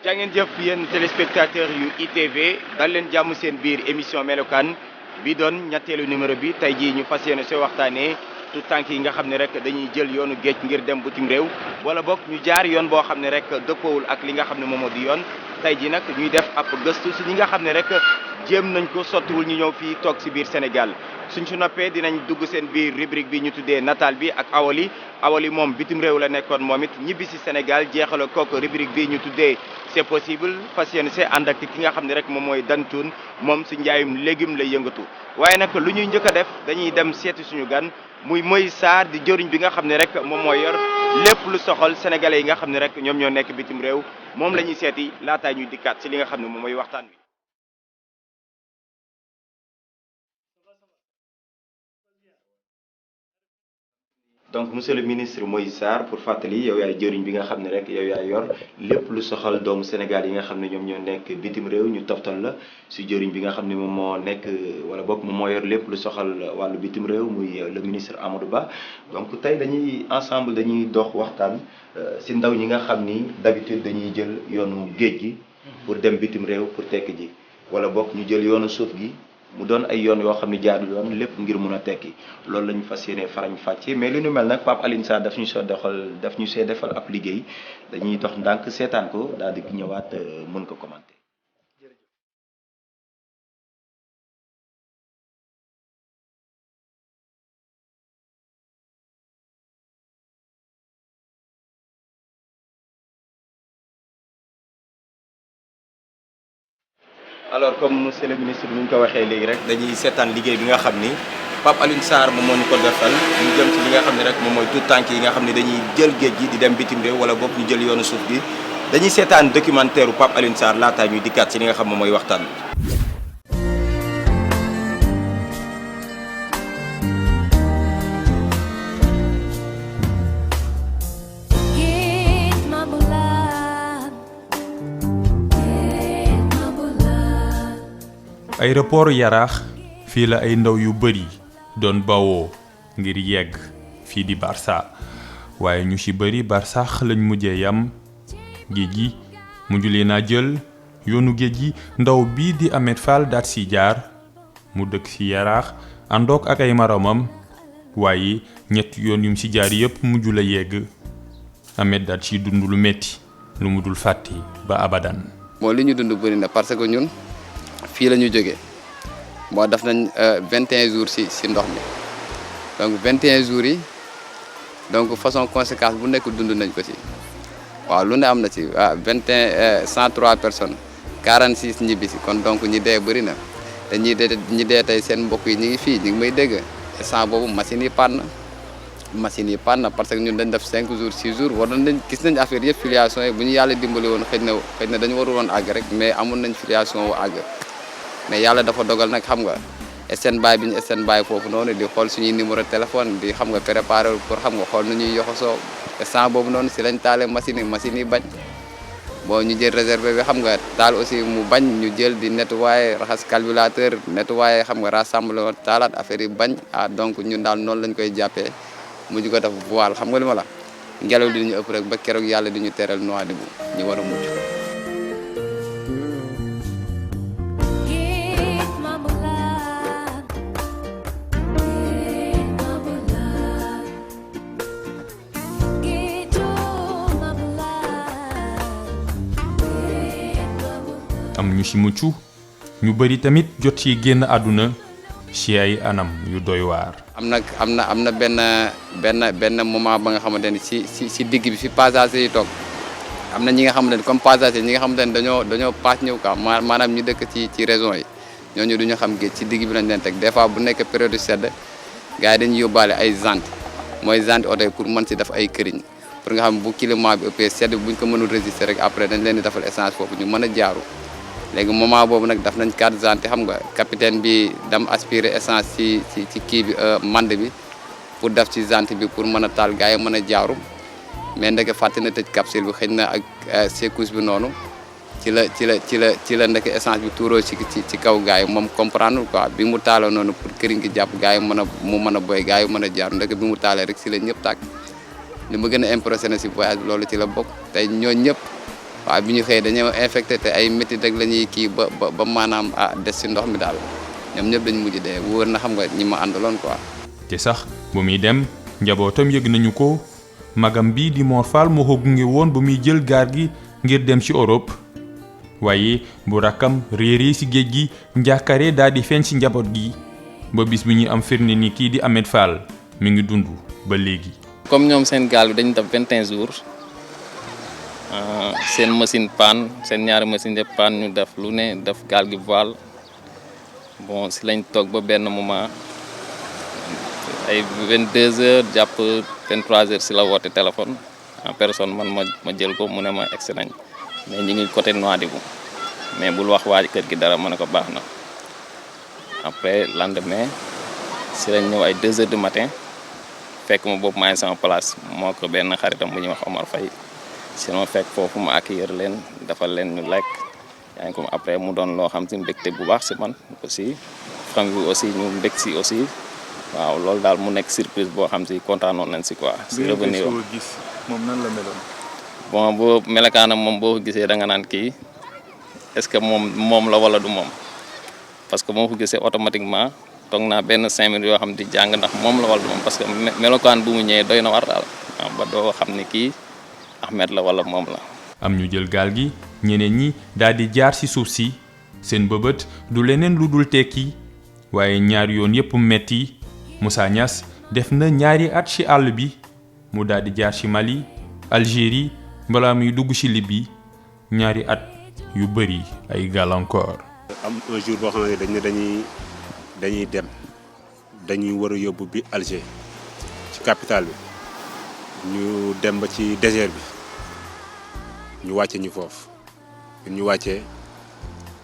jaa ngeen jëf yéen téléspectateur yu ITV dal leen jàmm seen biir émission melokaan bi doon ñetteelu numéro bi tey jii ñu fas yéene soo waxtaanee tout tànk yi nga xam ne rek dañuy jël yoonu géej ngir dem bitim réew wala boog ñu jaar yoon boo xam ne rek dëppoowul ak li nga xam ne moom moo di yoon tey jii nag ñuy def ab gëstu si ñi nga xam ne rek jéem nañ ko sottiwul ñu ñëw fii toog si biir Sénégal suñ su noppee dinañ dugg seen biir rubrique bi ñu tuddee nataal bi ak awali moom bitim réew la nekkoon moom it ñibbi si Sénégal jeexal kooku rubrique bi ñu tuddee c'est possible fas yéene see ànd ak ki nga xam ne rek moom mooy dantuun moom si njaayum légume lay yëngatu waaye nag lu ñuy njëkk a def dañuy dem seeti suñu gan muy Moïse Sarr di jëriñ bi nga xam ne rek moom mooy yor lépp lu soxal sénégalais yi nga xam ne rek ñoom ñoo nekk bitim réew moom la ñuy seeti laataa ñuy dikkaat si li nga xam ne moom mooy waxtaan wi. donc monsieur le ministre Moïse Sarr pour fàttali yow yaay jëriñ bi nga xam ne rek yow yaay yor lépp lu soxal doomu Sénégal yi nga xam ne ñoom ñoo nekk bitim réew ñu toftal la si jëriñ bi nga xam ne moom moo nekk wala boog moom moo yor lépp lu soxal wàllu bitim réew muy le ministre Amadou Ba donc tey dañuy dox waxtaan si ndaw ñi nga xam ni d'habitude dañuy jël yoonu géej gi pour dem bitim réew pour tekki ji wala boog ñu jël yoonu suuf gi mu doon ay yoon yoo xam ne jaarul yoon lépp ngir mun a tekki loolu la ñu fas yéene farañ fàcce mais li nu mel nag Pape Alioune Sarr daf ñu see defal ab liggéey dañuy dox ndànk seetaan ko daal di ñëwaat mën ko commenter. alors comme monsieur le ministre ni ñu ko waxee léegi rek dañuy seetaan liggéey bi nga xam ni Pape Alioune Sarr moom moo ñu ko defal ñu jëm ci li nga xam ne rek moom mooy tout tànk yi nga xam ne dañuy jël géej gi di dem bitim réew wala boog ñu jël yoonu suuf gi dañuy seetaan documentaire u Pape Alioune Sarr laataa ñuy dikkaat ci li nga xam moom mooy waxtaan bi. aéroport Yaraax fii la ay ndaw yu bari doon bawoo ngir yegg fii di Barça waaye ñu ci bari Barsax lañ mujjee yam géej gi mujj leen a jël yoonu géej gi ndaw bii di Ahmed Fall daat si jaar mu dëkk ci Yaraax àndook ak ay maramam waaye ñett yoon yum ci jaar yépp mujj la yegg Ahmed daat ci dund lu metti lu mu dul fàtte ba abadan. moo li ñu dund bëri na parce que ñun fii la ñu jógee moo def nañ 21 jours si ndox mi donc 21 jours yi donc façon conséquence bu nekk dund nañ ko ci waaw lu ne am na ci waaw 103 personnes 46 ñibbi si kon donc ñi dee bëri na te ñi dee tey seen mbokk yi ñu ngi fii ñu ngi may dégg instant boobu machines yi panne parce que ñun dañ def 5 jours 6 jours war nañ gis nañ affaire yëpp filiation yi bu ñu yàlla dimbali woon xëy na dañu warul woon àgg rek mais amoon nañ filiation wu àgg mais yàlla dafa dogal nag xam nga standby bi ñu standby foofu noonu di xool suñuy numéro téléphone di xam nga préparé pour xam nga xool nu ñuy yoxosoo instant boobu noonu si lañ taale machines yi bañ bon ñu jël réservé bi xam nga taal aussi mu bañ ñu jël di nettoyer raxas calculateur nettoyer xam nga rassembler taalaat affaire yi bañ donc ñun daal noonu lañ koy jàppee mujj ko def voile xam nga li ma la ngelaw li ñu ëpp rek ba keroog yàlla di ñu teral Nouadhibou ñu war a mucc. am ñu ci mucc ñu bari tamit jot ci génn àdduna ci ay anam yu doy waar. am na benn moment ba nga xamante ni si digg bi fi passager yi toog am na ñi nga xamante ni comme passager ñi nga xamante ni dañoo paas ñëw quoi maanaam ñu dëkk ci région yi ñooñu duñu xam géej ci digg bi lañ leen teg des fois bu nekk période sedd gars yi dañuy yóbbaale ay jante mooy jante oto yi pour mën si def ay këriñ pour nga xam bu climat bi ëppee sedd buñ ko mënul résister rek après dañ leen di defal essence foofu ñu mën a jaaru léegi moment boobu nag daf nañ 4 jante xam nga capitaine bi dam aspirer essence ci kii bi mand bi pour def ci jante bi pour mën a taal gars yi mën a jaaru mais ndeke fàtte na tëj capsule bi xëy na ak secousse bi noonu ci la ndeke essence bi tuuroo ci kaw gars yi moom comprendre quoi bi mu taaloo noonu pour këriñ gi jàpp gars yi mën a boy gars yi mën a jaaru ndeke bi mu taalee rek si la ñëpp tàkk li ma gën a impressionné si voyage bi loolu ci la bokk tey ñoo ñëpp waaw bi ñu xëyee dañoo infecté te ay métit rek la ñuy kii ba maanaam des si ndox mi daal ñoom ñëpp dañu mujj dee wóor na xam nga ñi ma àndaloon quoi. te sax bu muy dem njabootam yëg nañu ko magam bi di Mor Fall moo ko gunge woon ba muy jël gaal gi ngir dem ci Europe waaye bu rakkam réeree ci géej gi njàkkare daal di feeñ ci njaboot gi ba bis bi ñuy am firnde ni kii di Ahmed Fall mi ngi dund ba léegi. comme ñoom seen gaal bi dañu def 21 jours seen machine panne seen ñaari machine de panne ñu def lu ne def gaal gi voile bon si lañ toog ba benn moment ay 22 heures jàpp 23 heures si la woote téléphone en personne man ma jël ko mu ne ma egsi nañ mais ñu ngi côté Nouadhibou mais bul wax waa kër gi dara ma ne ko baax na après lendemain si lañ ñëw ay 2 heures du matin fekk ma boobu maa ngi sama place moo ko benn xaritam bu ñuy wax Omar Faye si ma fekk foofu ma accueillir leen defal leen ñu lekk yaa ngi ko après mu doon loo xam si mbégte bu baax si man aussi famille bi aussi ñu mbég si aussi waaw loolu daal mu nekk surprise boo xam si kontaanoon nañ si quoi. si revenir gis moom nan la meloon. bon boo melakaanam moom boo ko gisee da nga naan kii est-ce que moom la wala du moom parce que moo ko gisee automatiquement toog naa benn 5 minutes yoo xam di jàng ndax moom la wala du moom parce que melokaan bu mu ñëwee doy na war daal ba doo xam ni kii Ahmed la wala moom la. am ñu jël gaal gi ñeneen ñi daal di jaar ci suuf si seen bëbët du leneen lu dul tekki waaye ñaari yoon yépp metti Moussa Niass def na ñaari at ci àll bi mu daal di jaar ci Mali Algérie balaa muy dugg ci Libye ñaari at yu bari ay gàllankoor. am un jour boo xam ne dañuy dem dañuy war a yóbbu bi Alger ci capitale bi ñu dem ba ci désert bi ñu wàcce ñu foofu ñu wàccee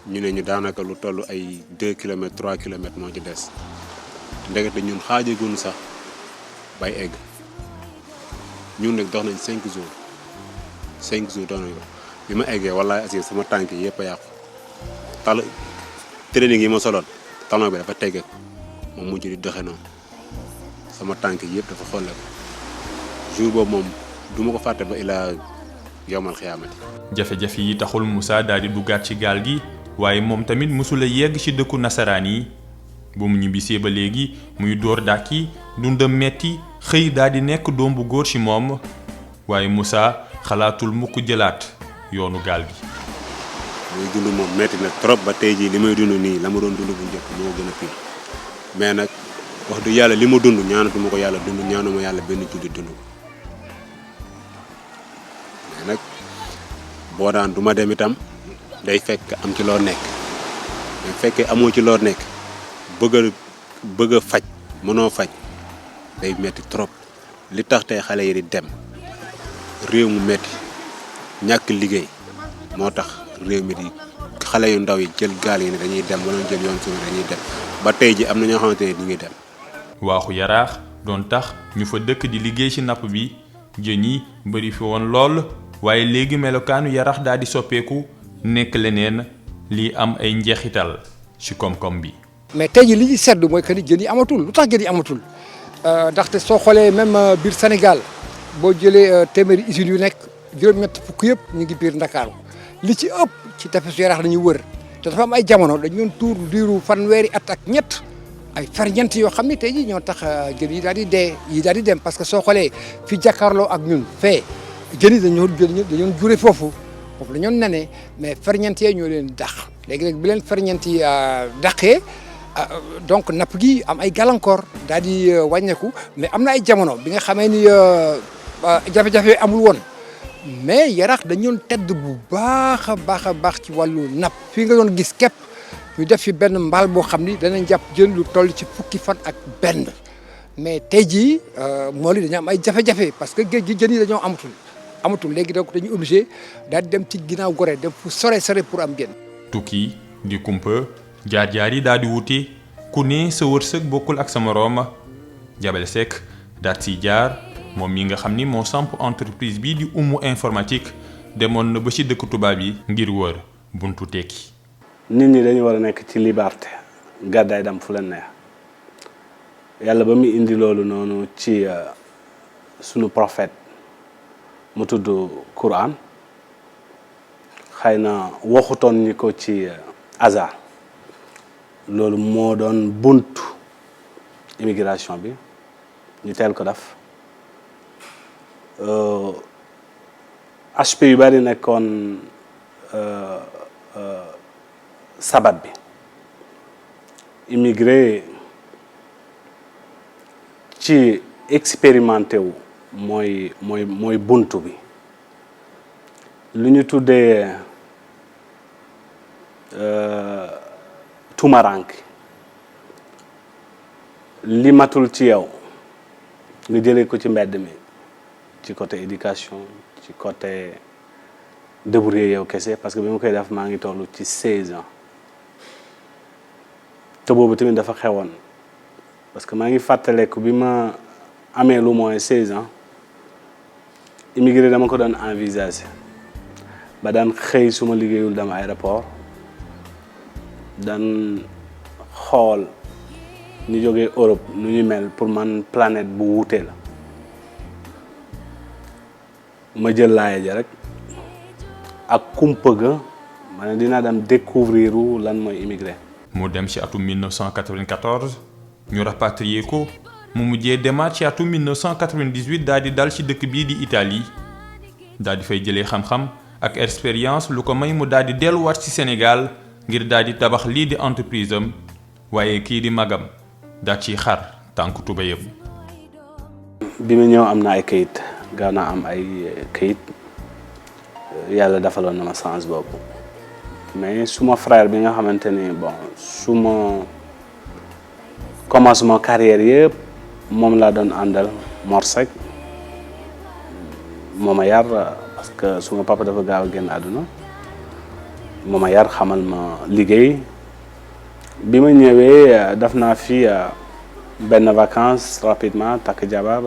ñu ne ñu daanaka lu toll ay 2 kilomètres 3 kilomètres moo ci des ndekete ñun xaajaguñu sax bay egg ñun nag dox nañ 5 jours 5 jours dox nañ ko bi ma eggee wallaahi asir sama tànk yi yëpp a yàqu tal training yi ma soloon talon bi dafa tegge moom mujj di doxe noonu sama tànk yi yëpp dafa xolle ko jour boobu moom du ma ko fàtte ba ilaa yowmal xiyaamati. jafe-jafe yi taxul Moussa daal di duggaat ci gaal gi waaye moom tamit mësula yegg ci dëkku nasaraan yi bu mu ñibbisee ba léegi muy door dàkki dundam metti xëy daal di nekk doom bu góor ci moom waaye Moussa xalaatul mukk jëlaat yoonu gaal gi. muy dund moom metti na trop ba tey jii li may dund nii la ma doon dund bu njëkk moo gën a pire mais nag wax du yàlla li ma dund ñaanatuma ko yàlla dund ñaanuma yàlla benn jullit dund mais nag boo daan du ma dem itam day fekk am ci loo nekk mais fekkee amoo ci loo nekk bëgg a faj mënoo faj day metti trop li tax tey xale yi di dem réew mu metti ñàkk liggéey moo tax réew mi di xale yu ndaw yi jël gaal yi ne dañuy dem wala jël yoon suñu dañuy dem ba tey ji am na ñoo xamante ne ñu ngi dem. waaxu yaraax doon tax ñu fa dëkk di liggéey ci napp bi jën yi bari fi woon lool waaye léegi melokaanu yaraax daal di soppeeku nekk leneen lii am ay njeexital ci koom-koom bi. mais tey jii li ñuy seddu mooy que ni jën yi amatul lu tax jën yi amatul ndaxte soo xoolee même biir Sénégal boo jëlee téeméeri usines yu nekk juróom-ñett fukk yëpp ñu ngi biir Ndakaaru li ci ëpp ci tefesu Yaraax la ñuy wër te dafa am ay jamono dañu doon tuur diiru fanweeri at ak ñett ay ferñeent yoo xam ne tey jii ñoo tax jën yi daal di dee yi daal di dem parce que soo xoolee fi jàkkaarloo ak ñun fee jën yi dañoo jure foofu la ñoon nene mais ferñeent yee ñoo leen dàq léegi nag bi leen ferñeent yi dàqee donc napp gi am ay gàllankoor daal di wàññeeku mais am na ay jamono bi nga xamee ni jafe-jafe amul woon mais Yaraax dañu tedd bu baax a baax ci wàllu napp fii nga doon gis képp ñu def fi benn mbaal boo xam ni danañ jàpp jën lu toll ci fukki fan ak benn mais tey jii mool yi dañu am ay jafe-jafe parce que géej gi jën yi dañoo amatul léegi donc dañuy obligé daal di dem ci ginnaaw Gorée dem fu sore pour am jën. tukki di kumpa jaar-jaar yi daal di wuti ku ne sa wërsëg bokkul ak sa moroom Jabel Seck daat si jaar moom mi nga xam ni moo samp entreprise bi di Oumou informatique demoon na ba ci dëkk tubaab yi ngir wër buntu tekki. nit ñi dañu war a nekk ci liberté gàddaay dem fu leen neex yàlla ba mu indi loolu noonu ci sunu prophète mu tudd Quran xëy na waxutoon ñi ko ci hasard loolu moo doon buntu immigration bi ñu teel ko def aspect yu bari nekkoon sabab bi immigré ci expérimenté wu mooy buntu bi lu ñu tuddee tumarank li matul ci yow nga jëlee ko ci mbedd mi ci côté éducation ci côté débrouiller yow kese parce que bi ma koy def maa ngi toll ci 16 ans te boobu tamit dafa xewoon parce que maa ngi fàttaleku bi ma amee lu moins 16 ans immigré dama ko doon envisager ba daan xëy suma liggéeyul dama aéroport daan xool ñu jógee Europe nu ñu mel pour man planète bu wuute la ma jël laaya ja rek ak kumpa ga ma ne dinaa dem découvrir lan mooy immigré. mu dem ci atum 1994 ñu rapatrier ko mu mujjee demaat ci atum 1998 daal di dal ci dëkk bii di Italie daal di fay jëlee xam-xam ak expérience lu ko may mu daal di delluwaat ci Sénégal ngir daal di tabax lii di entreprise am waaye kii di magam daal ciy xar tànk tubéyam. bi ma ñëw am na ay kayit gaaw naa am ay kayit yàlla defaloon na ma chance boobu mais suma frère bi nga xamante ni bon suma commencement carrière yëpp moom laa doon àndal Mor Seck moo ma yar parce que suma papa dafa gaaw a génn àdduna moo ma yar xamal ma liggéey bi ma ñëwee def naa fi benn vacances rapidement takk jabar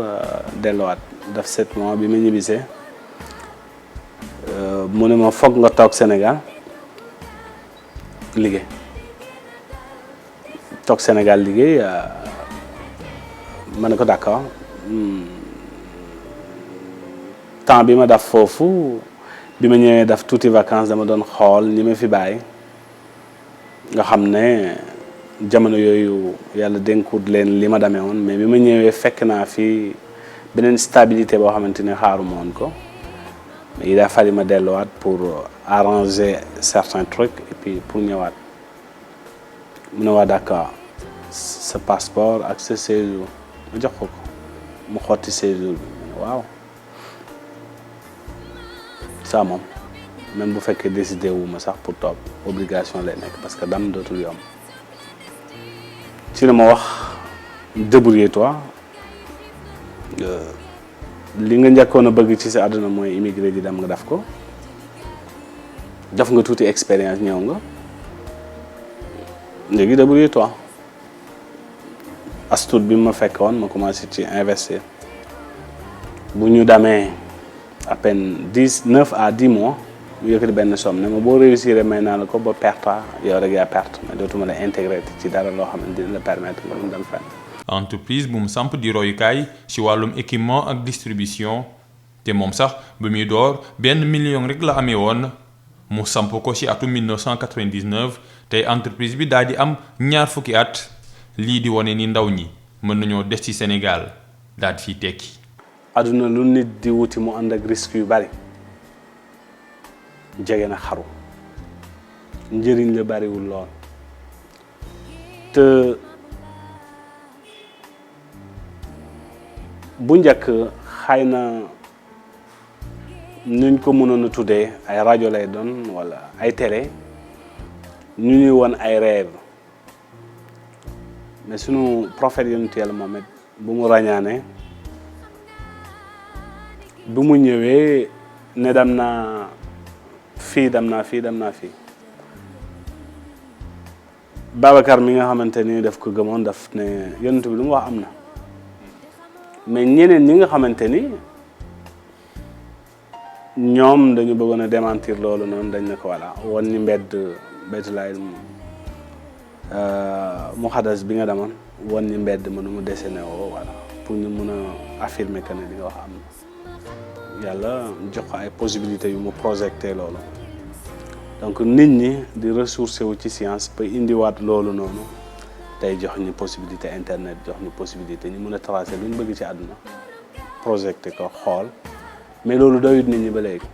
delluwaat def 7 mois bi ma ñibbisee mu ne ma foog nga toog Sénégal liggéey toog Sénégal liggéey ma ne ko d'accord temps bi ma def foofu bi ma ñëwee def tuuti vacances dama doon xool ñi ma fi bàyyi nga xam ne jamono yooyu yàlla dénkut leen li ma demee woon mais bi ma ñëwee fekk naa fi beneen stabilité boo xamante ne xaaruma woon ko mais il a fallu ma delluwaat pour arranger certains trucs et puis pour ñëwaat mu ne waa d'accord sa passeport ak sa séjour ma jox ko mu xotti séjour bi waaw ça moom même bu fekkee décidé wu ma sax pour toog obligation lay nekk parce que dam dootul yomb ci la ma wax débrouille-toi li nga njëkkoon a bëgg ci sa àdduna mooy immigré di dem nga def ko def nga tuuti expérience ñëw nga léegi débrouille-toi astuut bi ma fekkoon ma commencé ci investir bu ñu demee à peine 9 à 10 mois mu yëkkati benn somme ne ma boo réussir may naa la ko ba perte yow rek yaa perte mais dootuma la intégré ci dara loo xam ne dina la permettre nga mun dem fenn. entreprise bu mu samp di royukaay ci wàllum équipement ak distribution te moom sax ba muy door $1 million rek la amee woon mu samp ko ci atum 1999 tey entreprise bi daal di am 20 fukki at lii di wane ni ndaw ñi mën nañoo des ci Sénégal daal di fiy tekki. aduna lu nit di wuti mu ànd ak risque yu bari jege na xaru njëriñ la bariwul lool te bu njëkk xëy na nuñ ko mënoon a tuddee ay rajo lay doon wala ay télé ñu ñuy woon ay rêve mais sunu prophète yonent Yàlla Muhammad bu mu ràññaane bu mu ñëwee ne dem naa fii Babacar mi nga xamante ni daf ko gëmoon daf ne yonent bi lu mu wax am na mais ñeneen ñi nga xamante ni ñoom dañu bëggoon a démentir loolu noonu dañ ne ko voilà woon ni mbedd Baytulaay muxadas bi nga demoon woon ni mbedd mënu mu dessiné woo voilà pour ñu mun a affirmer que ne li nga wax am na yàlla jox ko ay possibilités yu mu projeté loolu donc nit ñi di ressourcer wu ci science ba indiwaat loolu noonu tey jox ñu possibilité internet jox ñu possibilité ñu mën a tracer lu ñu bëgg ci àdduna projeté ko xool mais loolu doyut nit ñi ba léegi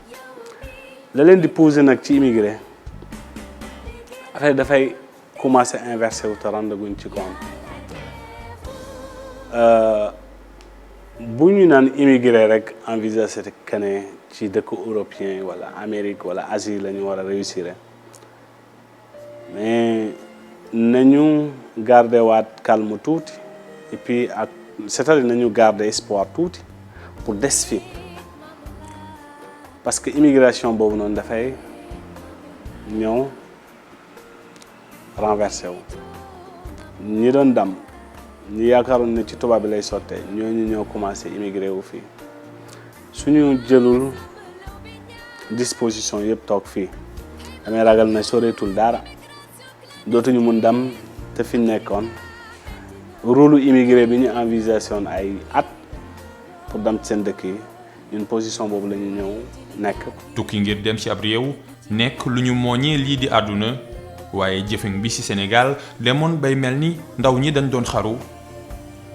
la leen di pousser nag ci immigré affaire dafay commencer inversé wu te rendaguñ ci compte bu ñu naan immigré rek envisager que ne ci dëkk européen wala Amérique wala Asie la ñu war a réussir mais nañu garder waat calme tuuti et puis ak c'est-à-dire nañu garder espoir tuuti pour des fi parce que immigration boobu noonu dafay ñëw renversé wu ñi doon dam ñi yaakaaroon ne ci tubaab bi lay sottee ñooñu ñoo commencé immigré wu fii suñu jëlul disposition yëpp toog fii damay ragal ne soreetul dara dootuñu mun dem te fi ñu nekkoon rôle immigré bi ñu envisagé ay at pour dem ci seen dëkk yi ñun position boobu la ñu ñëw nekk. tukki ngir dem ci ab réew nekk lu ñu mooñee lii di àdduna waaye jëfin bi ci Sénégal demoon bay mel ni ndaw ñi dañ doon xaru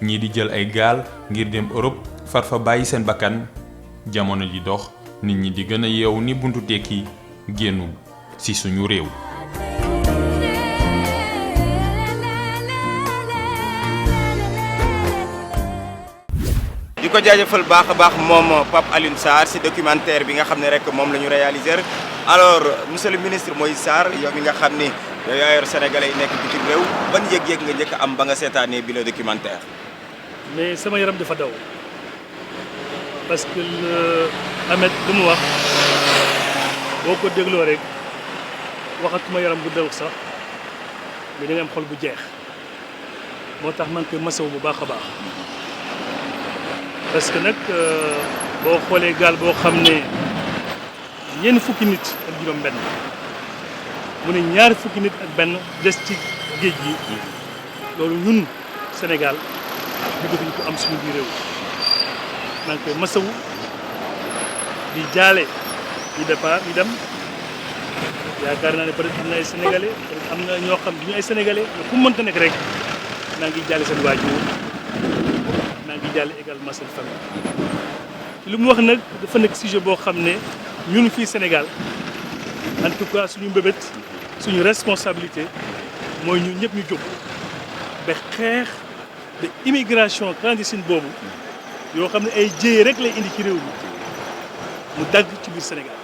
ñii di jël ay gaal ngir dem Europe far fa bàyyi seen bakkan jamono di dox nit ñi di gën a yeewu ni buntu tekki génnul ci suñu réew. di ko jaajëfal baax a baax moom Pape Alioune Sarr ci documentaire bi nga xam ne rek moom la ñu réaliser alors monsieur le ministre Moïse Sarr yow mi nga xam ni yow yaa yor sénégalais yi nekk bitim réew ban yëg-yëg nga njëkk am ba nga seetaanee bi le documentaire. mais sama yaram dafa daw parce que Ahmed lu mu wax boo ko dégloo rek waxatuma yaram bu daw sax mais da nga am xol bu jeex moo tax man koy masaw bu baax a baax parce que nag boo xoolee gaal boo xam ne ñeent fukki nit ak juróom-benn mu ne ñaari fukki nit ak benn des ci géej gi loolu ñun Sénégal bëggatuñ ko am suñu biir réew maa ngi koy masawu di jaale di départ di dem yaakaar naa ne peut-être am na ay sénégalais am na ñoo xam duñu ay sénégalais mais fu mu mënta nekk rek maa ngi jaale seen waajur maa ngi jaale également seen famille li mu wax nag dafa nekk sujet boo xam ne ñun fii Sénégal en tout cas suñu mbébét suñu responsabilité mooy ñun ñëpp ñu jóg ba xeex de immigration clandestine boobu yoo xam ne ay jéye rek lay indi ci réew mi mu dagg ci biir Sénégal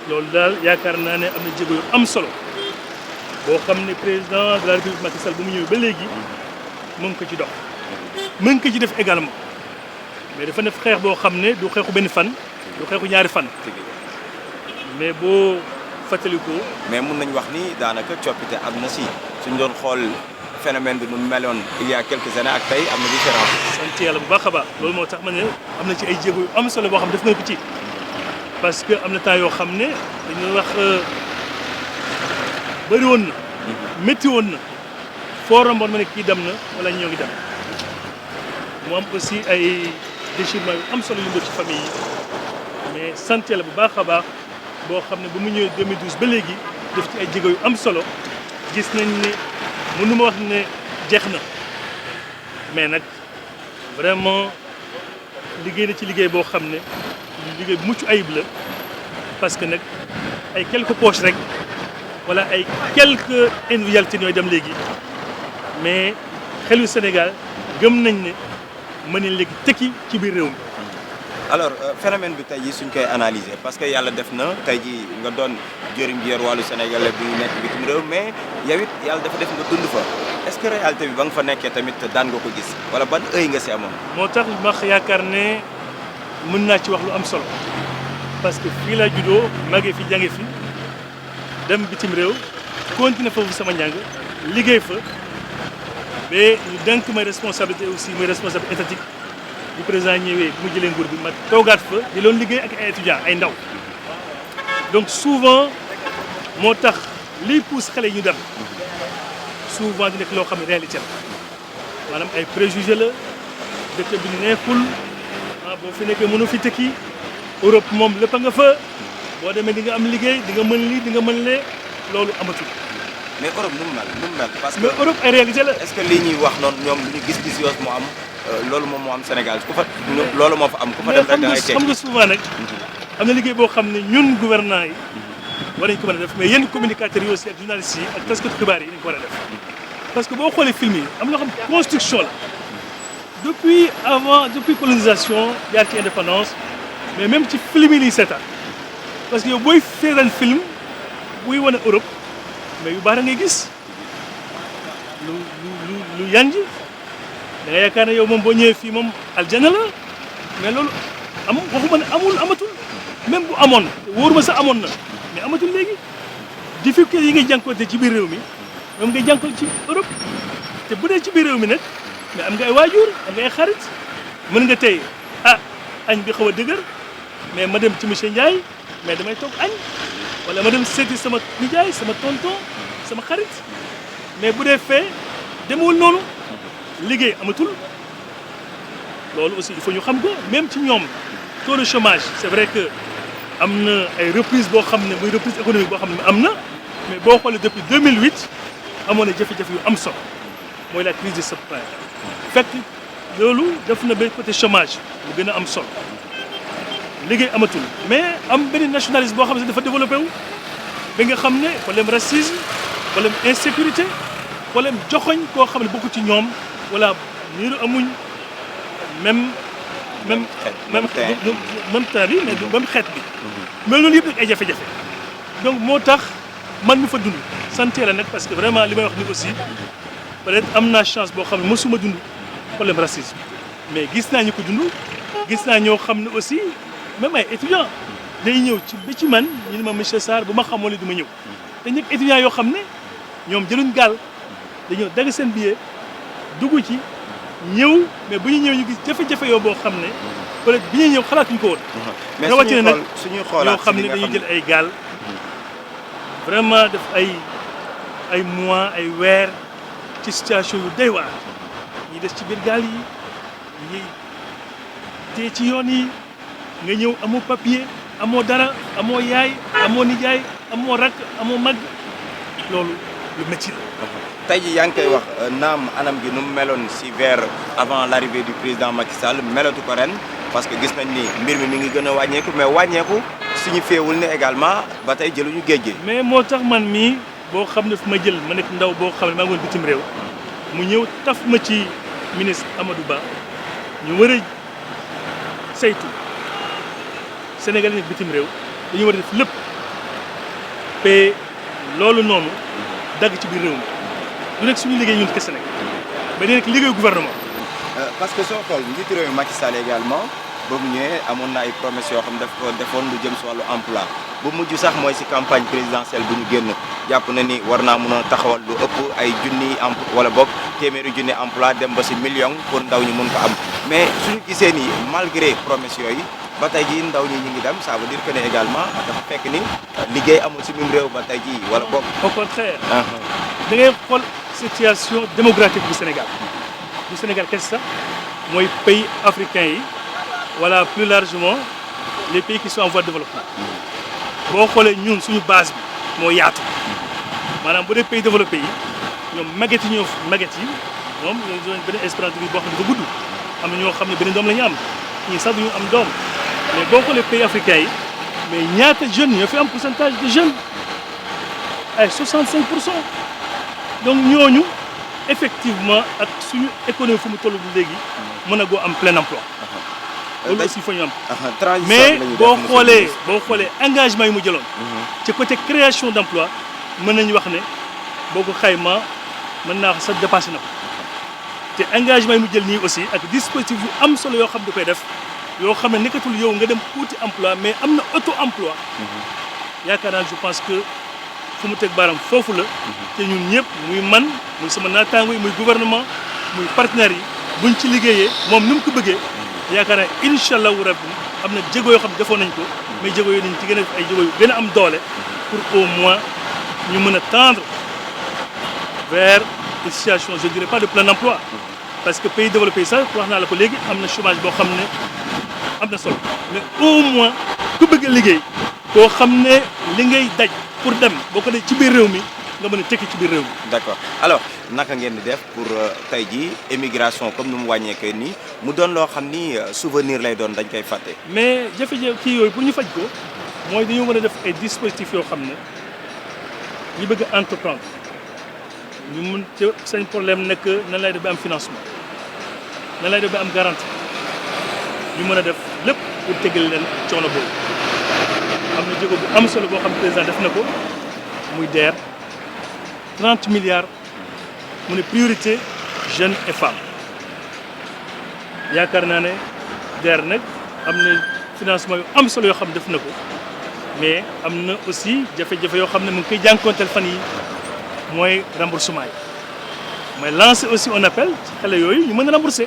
loolu daal yaakaar naa ne am na jéego yu am solo boo xam ne président de la République Macky Sall bu mu ñëwee ba léegi mu ngi ko ci dox mu ngi ko ci def également mais dafa def xeex boo xam ne du xeexu benn fan du xeexu ñaari fan mais boo fàttalikoo. mais mun nañu wax ni daanaka coppite am na si suñ doon xool phénomène bi nu mu meloon il y a quelques années ak tey am na différence. sant yàlla bu baax a baax loolu moo tax ma ne am na ci ay jéego yu am solo boo xam def nga ko ci parce que am na temps yoo xam ne dañu wax bëri woon na métti woon na foo romboon ma ne kii dem na wala ñoo ngi dem mu am aussi ay déchirement yu am solo yu ñu def ci famille yi mais sant yàlla bu baax a baax boo xam ne ba mu ñëwee 2012 ba léegi def ci ay jéego yu am solo gis nañ ne mënu ma wax ne jeex na mais nag vraiment liggéey na ci liggéey boo xam ne liggéey bu mucc ayib la parce que nag ay quelques poches rek wala ay quelques individualités ñooy dem léegi mais xelu Sénégal gëm nañ ne mën nañ léegi tekki ci biir réew mi. alors phénomène bi tey jii suñ koy analyser parce que yàlla def na tey jii nga doon jëriñ bi yor wàllu sénégalais bi nekk bitim réew mais yow it yàlla dafa def nga dund fa est-ce que réalité bi ba nga fa nekkee tamit daan nga ko gis wala ban œil nga si amoon. moo tax ma yaakaar ne mën naa ci wax lu am solo parce que fii laa juddoo màggee fi jànge fi dem bitim réew continuer foofu sama njàng liggéey fa ba ñu dénk may responsabilité aussi muy responsabilité étatique bu président ñëwee bu mu jëlee nguur bi ma toogaat fa di loon liggéey ak ay étudiants ay ndaw donc souvent moo tax liy pousse xale yi ñu dem souvent di nekk loo xam ne réalité la maanaam ay préjugé la dëkk bi neexul ah boo fi nekkee mënu fi tekki Europe moom lépp a nga fa boo demee di nga am liggéey di nga mën lii di nga mën lee loolu amatul. mais Europe nu mu mel parce que mais Europe ay réalité la. est-ce que lii ñuy wax noonu ñoom lu ñu gis-gis yoos mu am loolu moom moo am Sénégal ku fa loolu moo fa am ku fa dem rek da ngay teg xam nga souvent nag am na liggéey boo xam ne ñun gouvernants yi war nañ ko mën a def mais yenn communicateurs yi aussi ak journalistes yi ak taskatu xibaar yi dañ ko war a def parce que boo xoolee film yi am na loo xam construction la depuis colonisation jaar ci indépendance mais même ci film yi liy seetaan parce que yow booy seetaan film buy wane Europe mais yu baax ngay gis lu yanj da nga yaakaar ne yow moom boo ñëwee fii moom aljana la mais loolu waxuma ne amatul même bu amoon wóoruma sax amoon na mais amatul léegi difficulté yi ngay jànkuwante ci biir réew mi moom ngay jànkuwante ci Europe te bu dee ci biir réew mi nag mais am nga ay waajur am nga ay xarit mën nga tey añ bi xaw a dëgër mais ma dem ci monsieur Ndiaye mais damay toog añ wala ma dem seeti sama nijaay sama tonton sama xarit mais bu dee fee demewul noonu liggéey amatul loolu aussi il faut ñu xam ko même ci ñoom taux de chômage c'est vrai que am na ay reprise boo xam ne muy reprise économique boo xam ne am na mais boo xoolee depuis 2008 amoon na jafe-jafe yu am solo mooy la crise des subprimes fekk loolu def na ba côté chômage bu gën a am solo liggéey amatul mais am benn nationalisme boo xam ne dafa développé wu ba nga xam ne problème racisme problème insécurité problème joxoñ koo xam ne bokku ci ñoom wala niiru amuñ même temps bi mais même xeet bi mais loolu yëpp nag ay jafe-jafe donc moo tax man mi fa dund sant la nag parce que vraiment li may wax ni aussi peut-être am naa chance boo xam ne mosuma dund problème racisme mais gis naa ñu ko dund gis naa ñoo xam ne aussi même ay étudiants day ñëw ci man ñu ne ma monsieur Sarr bu ma xamoon ne du ma ñëw te ñëpp étudiants yoo xam ne ñoom jëluñ gaal dañoo dagg seen billet dugg ci ñëw mais bu ñu ñëw ñu gis jafe-jafe yoo boo xam ne peut-être bi ñuy ñëw xalaatuñ ko woon. mais rawatina nag suñuy xoolaat ñoo xam ne dañuy jël ay gaal vraiment def ay mois ay weer ci situation yu doy waar ñi des ci biir gaal yi ñi tee ci yoon yi nga ñëw amoo papier amoo dara amoo yaay amoo nijaay amoo rakk amoo mag loolu lu métti la. tey jii yaa ngi koy wax naam anam gi nu mu meloon si vers avant l'arrivée du président Macky Sall melatu ko ren parce que gis nañ ni mbir mi ngi gën a wàññeeku mais wàññeeku suñu féewul ne également ba tey jëluñu géej gi. mais moo tax man mii boo xam ne fu ma jël ma nekk ndaw boo xam ne maa ngi woon bitim réew mu ñëw taf ma ci ministre Amadou Ba ñu war a saytu Sénégal nekk bitim réew dañu war a def lépp te loolu noonu dagg ci biir réew mi. du nekk suñu liggéey ñun kese nag mais day nekk liggéeyu gouvernement. parce que soo xool njiitu réew mi Macky Sall également ba mu ñëwee amoon na ay promesses yoo xam daf ko defoon lu jëm si wàllu emploi bu mujj sax mooy si campagne présidentielle bu ñu génn jàpp na ni war naa mën a taxawal lu ëpp ay junni wala boog téeméeri junni emploi dem ba si million pour ndaw ñi mun ko am mais suñu gisee ni malgré promesses yooyu ba tey jii ndaw ñi ñu ngi dem ça veut dire que ne également dafa fekk ni liggéey amul si même réew ba tey jii wala boog. au contraire. da ngay xool situation démographique du Sénégal kese sax mooy pays africains yi wala plus largement les pays qui sont en voie de développement boo xoolee ñun suñu base bi moo yaatu maanaam bu dee pays développé yi ñoom màgget yi ñoom ñoo benn espérance de vie boo xam ne dafa gudd am na ñoo xam ne benn doom la ñu am ñii sax duñu am doom mais boo xoolee pays africains yi mais ñaata jeunes ñoo fi am pourcentage de jeunes ay 65%. donc ñooñu effectivement ak suñu économie fu mu toll léegi mën a goo am plein emploi loolu aussi fa ñu am mais boo xoolee engagement yi mu jëloon ci côté création d'emploi mën nañu wax ne boo ko xayma mën naa wax sax dépassé na ko te engagement yi mu jël nii aussi ak dispositif yu am solo yoo xam da koy def yoo xam ne nekkatul yow nga dem uti emploi mais am na auto emploi yaakaar naa je pense que fu mu teg baaram foofu la te ñun ñëpp muy man muy sama naataango yi muy gouvernement muy partenaires yi buñ ci liggéeyee moom ni mu ko bëggee yaakaar naa incha allahu rabbi am na jéego yoo xam ne defoon nañ ko mais jéego yooyu nañ ci gën a ay jéego yu gën a am doole pour au moins ñu mën a tendre vers une situation je dirais pas de plein emploi parce que pays développé yi sax wax naa la ko léegi am na chômage boo xam ne am na solo mais au moins ku bëgg a liggéey koo xam ne li ngay daj pour dem boo ko dee ci biir réew mi nga mën a tekki ci biir réew mi. d'accord alors naka ngeen di def pour tey jii émigration comme ni mu wàññeekee nii mu doon loo xam ni souvenir lay doon dañ koy fàtte. mais jafe-jafe kii yooyu pour ñu faj ko mooy dañoo mën a def ay dispositifs yoo xam ne ñi bëgg a entreprendre ñu mun te seen problème nekk nan lay def ba am financement nan lay def ba am garantie ñu mën a def lépp pour tegal leen coono boobu. am na jéego bu am solo boo xam président def na ko muy DER 30 milliards mu ne priorité jeunes et femmes yaakaar naa ne DER nag am na financement yu am solo yoo xam def na ko mais am na aussi jafe-jafe yoo xam ne mu ngi koy jànkuwanteel fan yi mooy remboursement yi mais lancer aussi un appel ci xale yooyu ñu mën a rembourser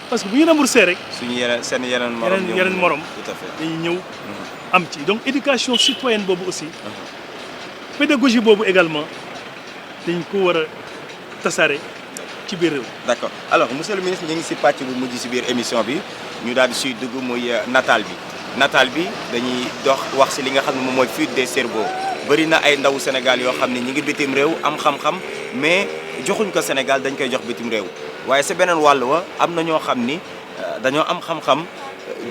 parce que bu ñu rembourser rek. suñu seen yeneen morom tout à fait dañuy ñëw am ci donc éducation citoyenne boobu aussi pédagogie boobu également dañ ko war a tasaare ci biir réew. d'accord alors monsieur le ministre ñu ngi si pàcc bu mujj si biir émission bi ñu daal di suy dugg muy nataal bi dañuy dox wax si li nga xam ne moom mooy fuite des cerveaux bëri na ay ndawu Sénégal yoo xam ne ñi ngi bitim réew am xam-xam mais joxuñ ko Sénégal dañ koy jox bitim réew waaye si beneen wàll wa am na ñoo xam ni dañoo am xam-xam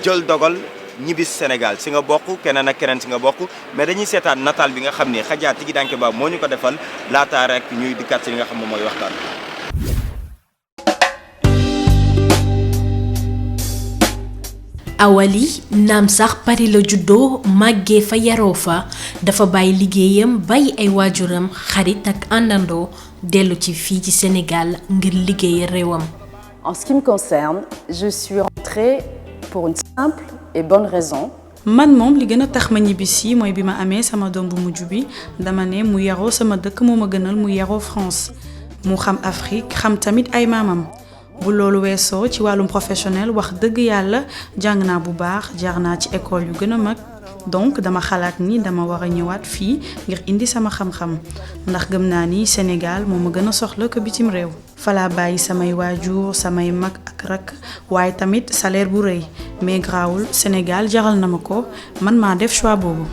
jël dogal ñibbis Sénégal si nga bokk keneen ak keneen si nga bokk mais dañuy seetaan nataal bi nga xam ni Khadja Tigi Danké Ba moo ñu ko defal laata rek ñuy dikkaat si li nga xam moom mooy waxtaan. Awali naam sax Paris la juddoo màggee fa yaroo fa dafa bàyyi liggéeyam bàyyi ay waajuram xarit ak àndandoo dellu ci fii ci Sénégal ngir liggéey réewam. En ce qui me concerne, je suis rentrée pour une simple et bonne raison. man moom li gën a tax ma ñibbisi mooy bi ma amee sama doom bu mujj bi dama ne mu yaroo sama dëkk moo ma gënal mu yaroo France mu xam Afrique xam tamit ay maamam. bu loolu weesoo ci wàllum professionnel wax dëgg yàlla jàng naa bu baax jaar naa ci école yu gën a mag donc dama xalaat ni dama war a ñëwaat fii ngir indi sama xam-xam ndax gëm naa ni Sénégal moo ma gën a soxla ko bitim réew. falaa bàyyi samay waajur samay mag ak rak waaye tamit salaire bu rëy mais grawul Sénégal jaral na ma ko man maa def choix boobu.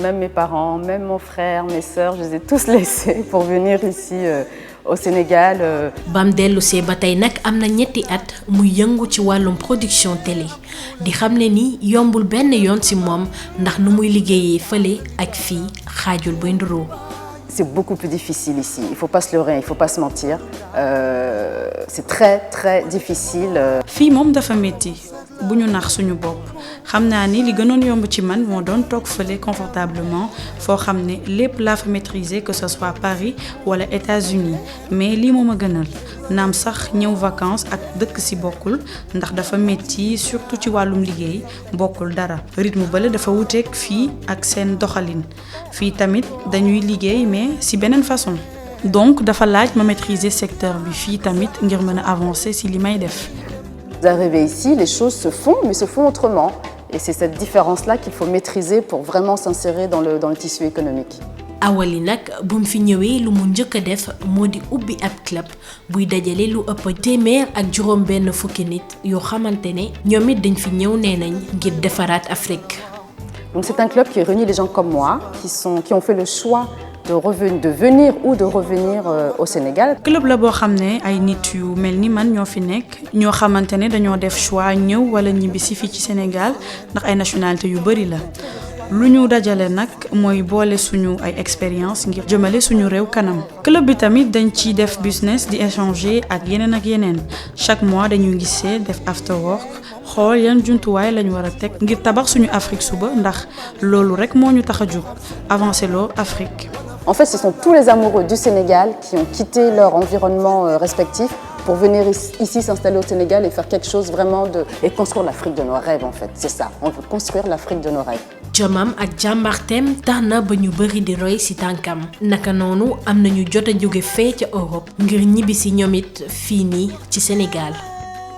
Même mes parents, même mon frère, mes sœurs, je les ai tous laissés pour venir ici au Sénégal. bam dellusee ba tey nag am na ñetti at muy yëngu ci wàllum production télé di xam ne ni yombul benn yoon ci moom ndax nu muy liggéeyee fële ak fii xaajul buy nduroo. C'est beaucoup plus difficile ici, il faut pas se leurrer, il faut pas se mentir. C'est très très difficile. fii moom dafa metti bu ñu nax suñu bopp xam naa ni li gënoon yomb ci man moo doon toog fële confortablement foo xam ne lépp laa fa maîtriser que ce soit Paris wala États-Unis mais lii moo ma gënal naam sax ñëw vacances ak dëkk ci bokkul ndax dafa metti surtout ci wàllum liggéey bokkul dara rythme bale dafa wuteeg fii ak seen doxalin fii tamit dañuy liggéey mais ci beneen façon donc dafa laaj ma maîtriser secteur bi fii tamit ngir mën a avancer ci li may def. Vous arrivez ici, les choses se font, mais se font autrement. Et c'est cette différence-là qu'il faut maîtriser pour vraiment s'insérer dans le tissu économique. Awali nag bu mu fi ñëwee lu mu njëkk a def moo di ubbi ab club buy dajale lu ëpp téeméer ak juróom benn fukki nit yoo xamante ne ñoom it dañ fi ñëw nee nañ ngir defaraat Afrique. Donc c'est un club qui réunit des gens comme moi qui ont fait le choix de venir ou de revenir au Sénégal. club la boo xam ne ay nit yu mel ni man ñoo fi nekk ñoo xamante ne dañoo def choix ñëw wala ñibbisi fii ci Sénégal ndax ay nationalité yu bari la lu ñu dajale nag mooy boole suñu ay expérience ngir jëmale suñu réew kanam. club bi tamit dañ ciy def business di échanger ak yeneen chaque mois dañuy gisee def after work xool yan jumtuwaay lañu war a teg ngir tabax suñu Afrique suba ndax loolu rek moo ñu tax a jóg avancer loo Afrique. En fait, ce sont tous les amoureux du Sénégal qui ont quitté leur environnement respectif pour venir ici s'installer au Sénégal et faire quelque chose vraiment et construire l'Afrique de nos rêves en fait. C'est ça, on veut construire l'Afrique de nos rêves. jomam ak jàmbarteem tax na ba ñu bari di roy ci tànkam naka noonu am nañu jot a jóge fee ca Europe ngir ñibbi ci ñoom it fii nii ci Sénégal.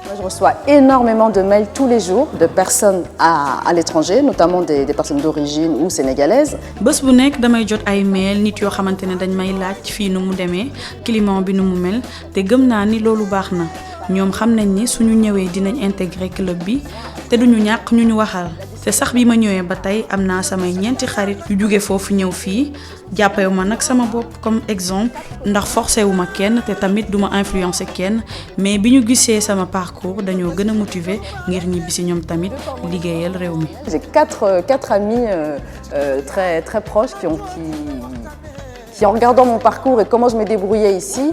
Moi, je reçois énormément de mails tous les jours de personnes à l'étranger, notamment des personnes d'origine ou sénégalaises. bés bu nekk damay jot ay mail nit yoo xamante ne dañ may laaj fii nu mu demee climat bi nu mu mel te gëm naa ni loolu baax na ñoom xam nañ ni suñu ñëwee dinañ intégrer club bi te duñu ñàkk ñu waxal. te sax bi ma ñëwee ba tey am naa samay ñeenti xarit yu jóge foofu ñëw fii jàppewu ma nag sama bopp comme exemple ndax forcé wu ma kenn te tamit duma influencer kenn mais bi ñu gisee sama parcours dañoo gën a motiver ngir ñibbi si ñoom tamit liggéeyal réew mi. J'ai quatre amis très très proches qui en regardant mon parcours et comment je me débrouillais ici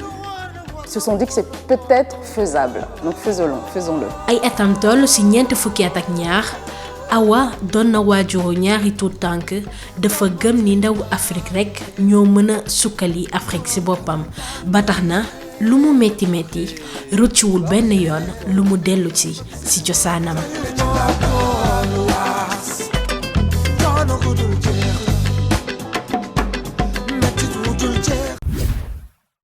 se sont dit que c'est peut-être faisable. Donc faisons-le. ay atam toll ci ñeent fukki at ak ñaar Awa doon na waajuru ñaari tuut tànk dafa gëm ni ndawu Afrique rekk ñoo mën a sukkali Afrique ci boppam ba tax na lu mu metti metti rëccuwul benn yoon lu mu dellu ci cosaanam.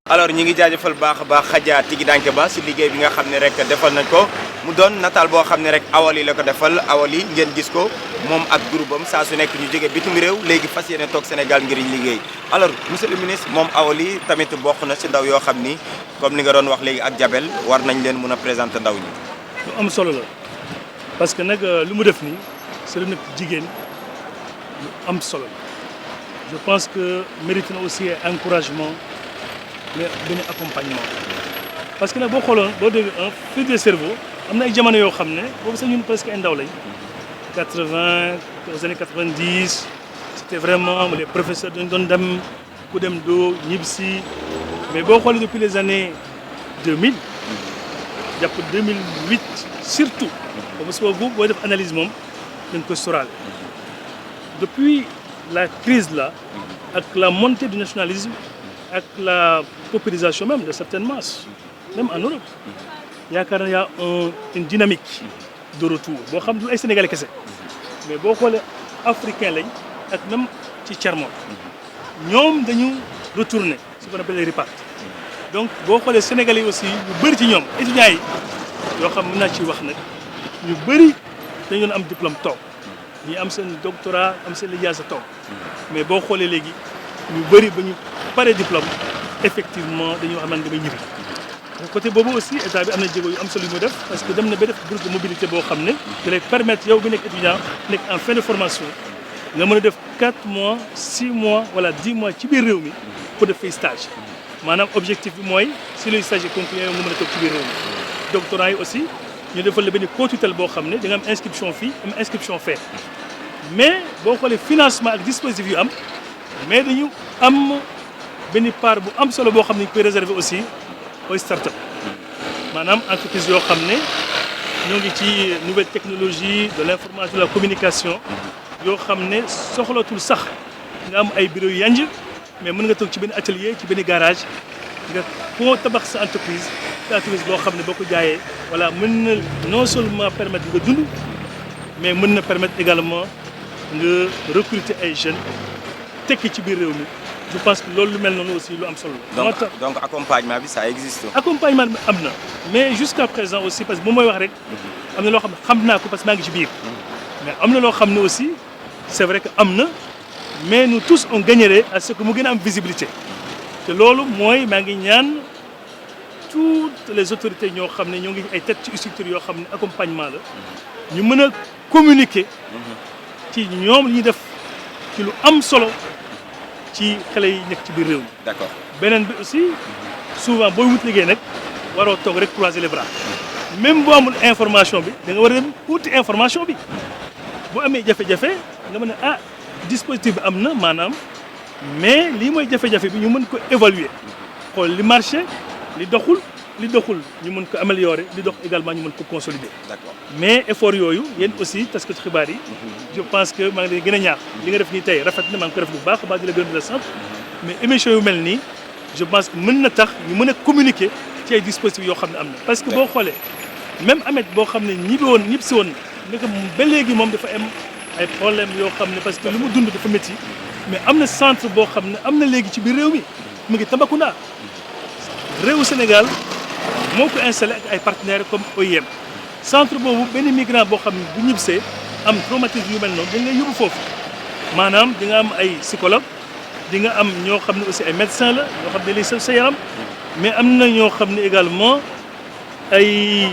alors ñi ngi jaajëfal baax a baax Khadja Tigi Danke Ba si liggéey bi nga xam ne rek defal nañ ko mu doon nataal boo xam ne rek Awali la ko defal Awali ngeen gis ko moom ak groupe am saa su nekk ñu jóge bitim réew léegi fas yéene toog Sénégal ngir liggéey. alors monsieur le ministre moom Awali tamit bokk na si ndaw yoo xam ni comme ni nga doon wax léegi ak Jabel war nañ leen mun a présenter ndaw ñi. lu am solo la parce que nag lu mu def nii c'est lu nekk jigéen lu am solo la je pense que mérite na aussi encouragement. mais benn accompagnement parce que nag boo xooloon boo déggee un fil de cerveau am na ay jamono yoo xam ne boobu sax ñun presque ay ndaw lañ 80 aux années 90 c'était vraiment les professeurs dañ doon dem ku dem doo ñibbisi mais boo xoolee depuis les années 2000 jàpp 2008 surtout parce que boobu booy def analyse moom dañ koy sóoraale depuis la crise là ak la montée du nationalisme ak la paupérisation même de certaines masses même en Europe yaakaar na y a une dynamique de retour boo xam ne ay Sénégalais kese mais boo xoolee africain lañ ak même ci Tchermol ñoom dañu retourner ce qu'on appelle les ripart donc boo xoolee Sénégalais yi aussi ñu bëri ci ñoom étudiants yi yoo xam mën naa ci wax nag ñu bëri dañu doon am diplôme toog ñi am seen doctorat am seen lijaasa toog mais boo xoolee léegi ñu bëri ba ñu paree diplôme effectivement dañoo xam ne damay ñibbi côté boobu aussi état bi am na jéego yu am solo yu mu def parce que dem na ba def bourse de mobilité boo xam ne da lay permettre yow bi nekk étudiant nekk en fin de formation nga mën a def 4 mois 6 mois wala 10 mois ci biir réew mi pour def fay stage maanaam objectif bi mooy si luy stage concluant yow nga mën a toog ci biir réew mi doctorant yi aussi ñu defal la benn co-tutelle boo xam ne da nga am inscription fii am inscription fee mais boo xoolee financement ak dispositif yu am mais dañu am benn part bu am solo boo xam ne ñu koy réserver aussi aux start-up maanaam entreprise yoo xam ne ñoo ngi ci nouvelle technologie de l'information de la communication yoo xam ne soxlatul sax nga am ay bureau yu yanj mais mën nga toog ci benn atelier ci benn garage nga koo tabax sa entreprise boo xam ne boo ko jaayee voilà mën na non seulement permettre nga dund mais mën na permettre également nga recruter ay jeunes tekki ci biir réew mi je pense que loolu lu mel noonu aussi lu am solo la. donc accompagnement bi ça existe. accompagnement bi am na mais jusqu'à présent aussi parce que bu mooy wax rek am na loo xam ne xam naa ko parce que maa ngi ci biir mais am na loo xam ne aussi c'est vrai que am na mais nous tous on gagnerait à ce que mu gën a am visibilité te loolu mooy maa ngi ñaan toutes les autorités ñoo xam ne ñoo ngi ay tête ci structure yoo xam ne accompagnement la ñu mën a communiquer ci ñoom li ñuy def ci lu am solo ci xale yi nekk ci biir réew mi. d'accord beneen bi aussi souvent booy wut liggéey nag waroo toog rek croiser les bras même boo amul information bi da nga war a dem wuti information bi bu amee jafe-jafe nga mën a dispositif bi am na maanaam mais lii mooy jafe-jafe bi ñu mën ko évaluer xool li marché li doxul ñu mën ko améliorer li dox également ñu mën ko consolider. d'accord mais effort yooyu yéen aussi taskatu xibaar yi je pense que maa ngi leen gën a ñaax li nga def nii tey rafet na maa ngi ko def bu baax di la gërëm di la sant mais émission yu mel nii je pense que mën na tax ñu mën a communiquer ci ay dispositifs yoo xam ne am na. parce que boo xoolee même Ameth boo xam ne ñibbi si woon ne que ba léegi moom dafa am ay problèmes yoo xam ne parce que lu mu dund dafa métti mais am na centre boo xam ne am na léegi ci biir réew mi mu ngi Tambacounda réewu Sénégal moo ko installé ak ay partenaires comme OIM centre boobu benn migrant boo xam ne bu ñibbisee am traumatisme yu mel noonu dañ ngay yóbbu foofu maanaam di nga am ay psychologue di nga am ñoo xam ne aussi ay médecins la ñoo xam ne lay sa yaram mais am na ñoo xam ne également ay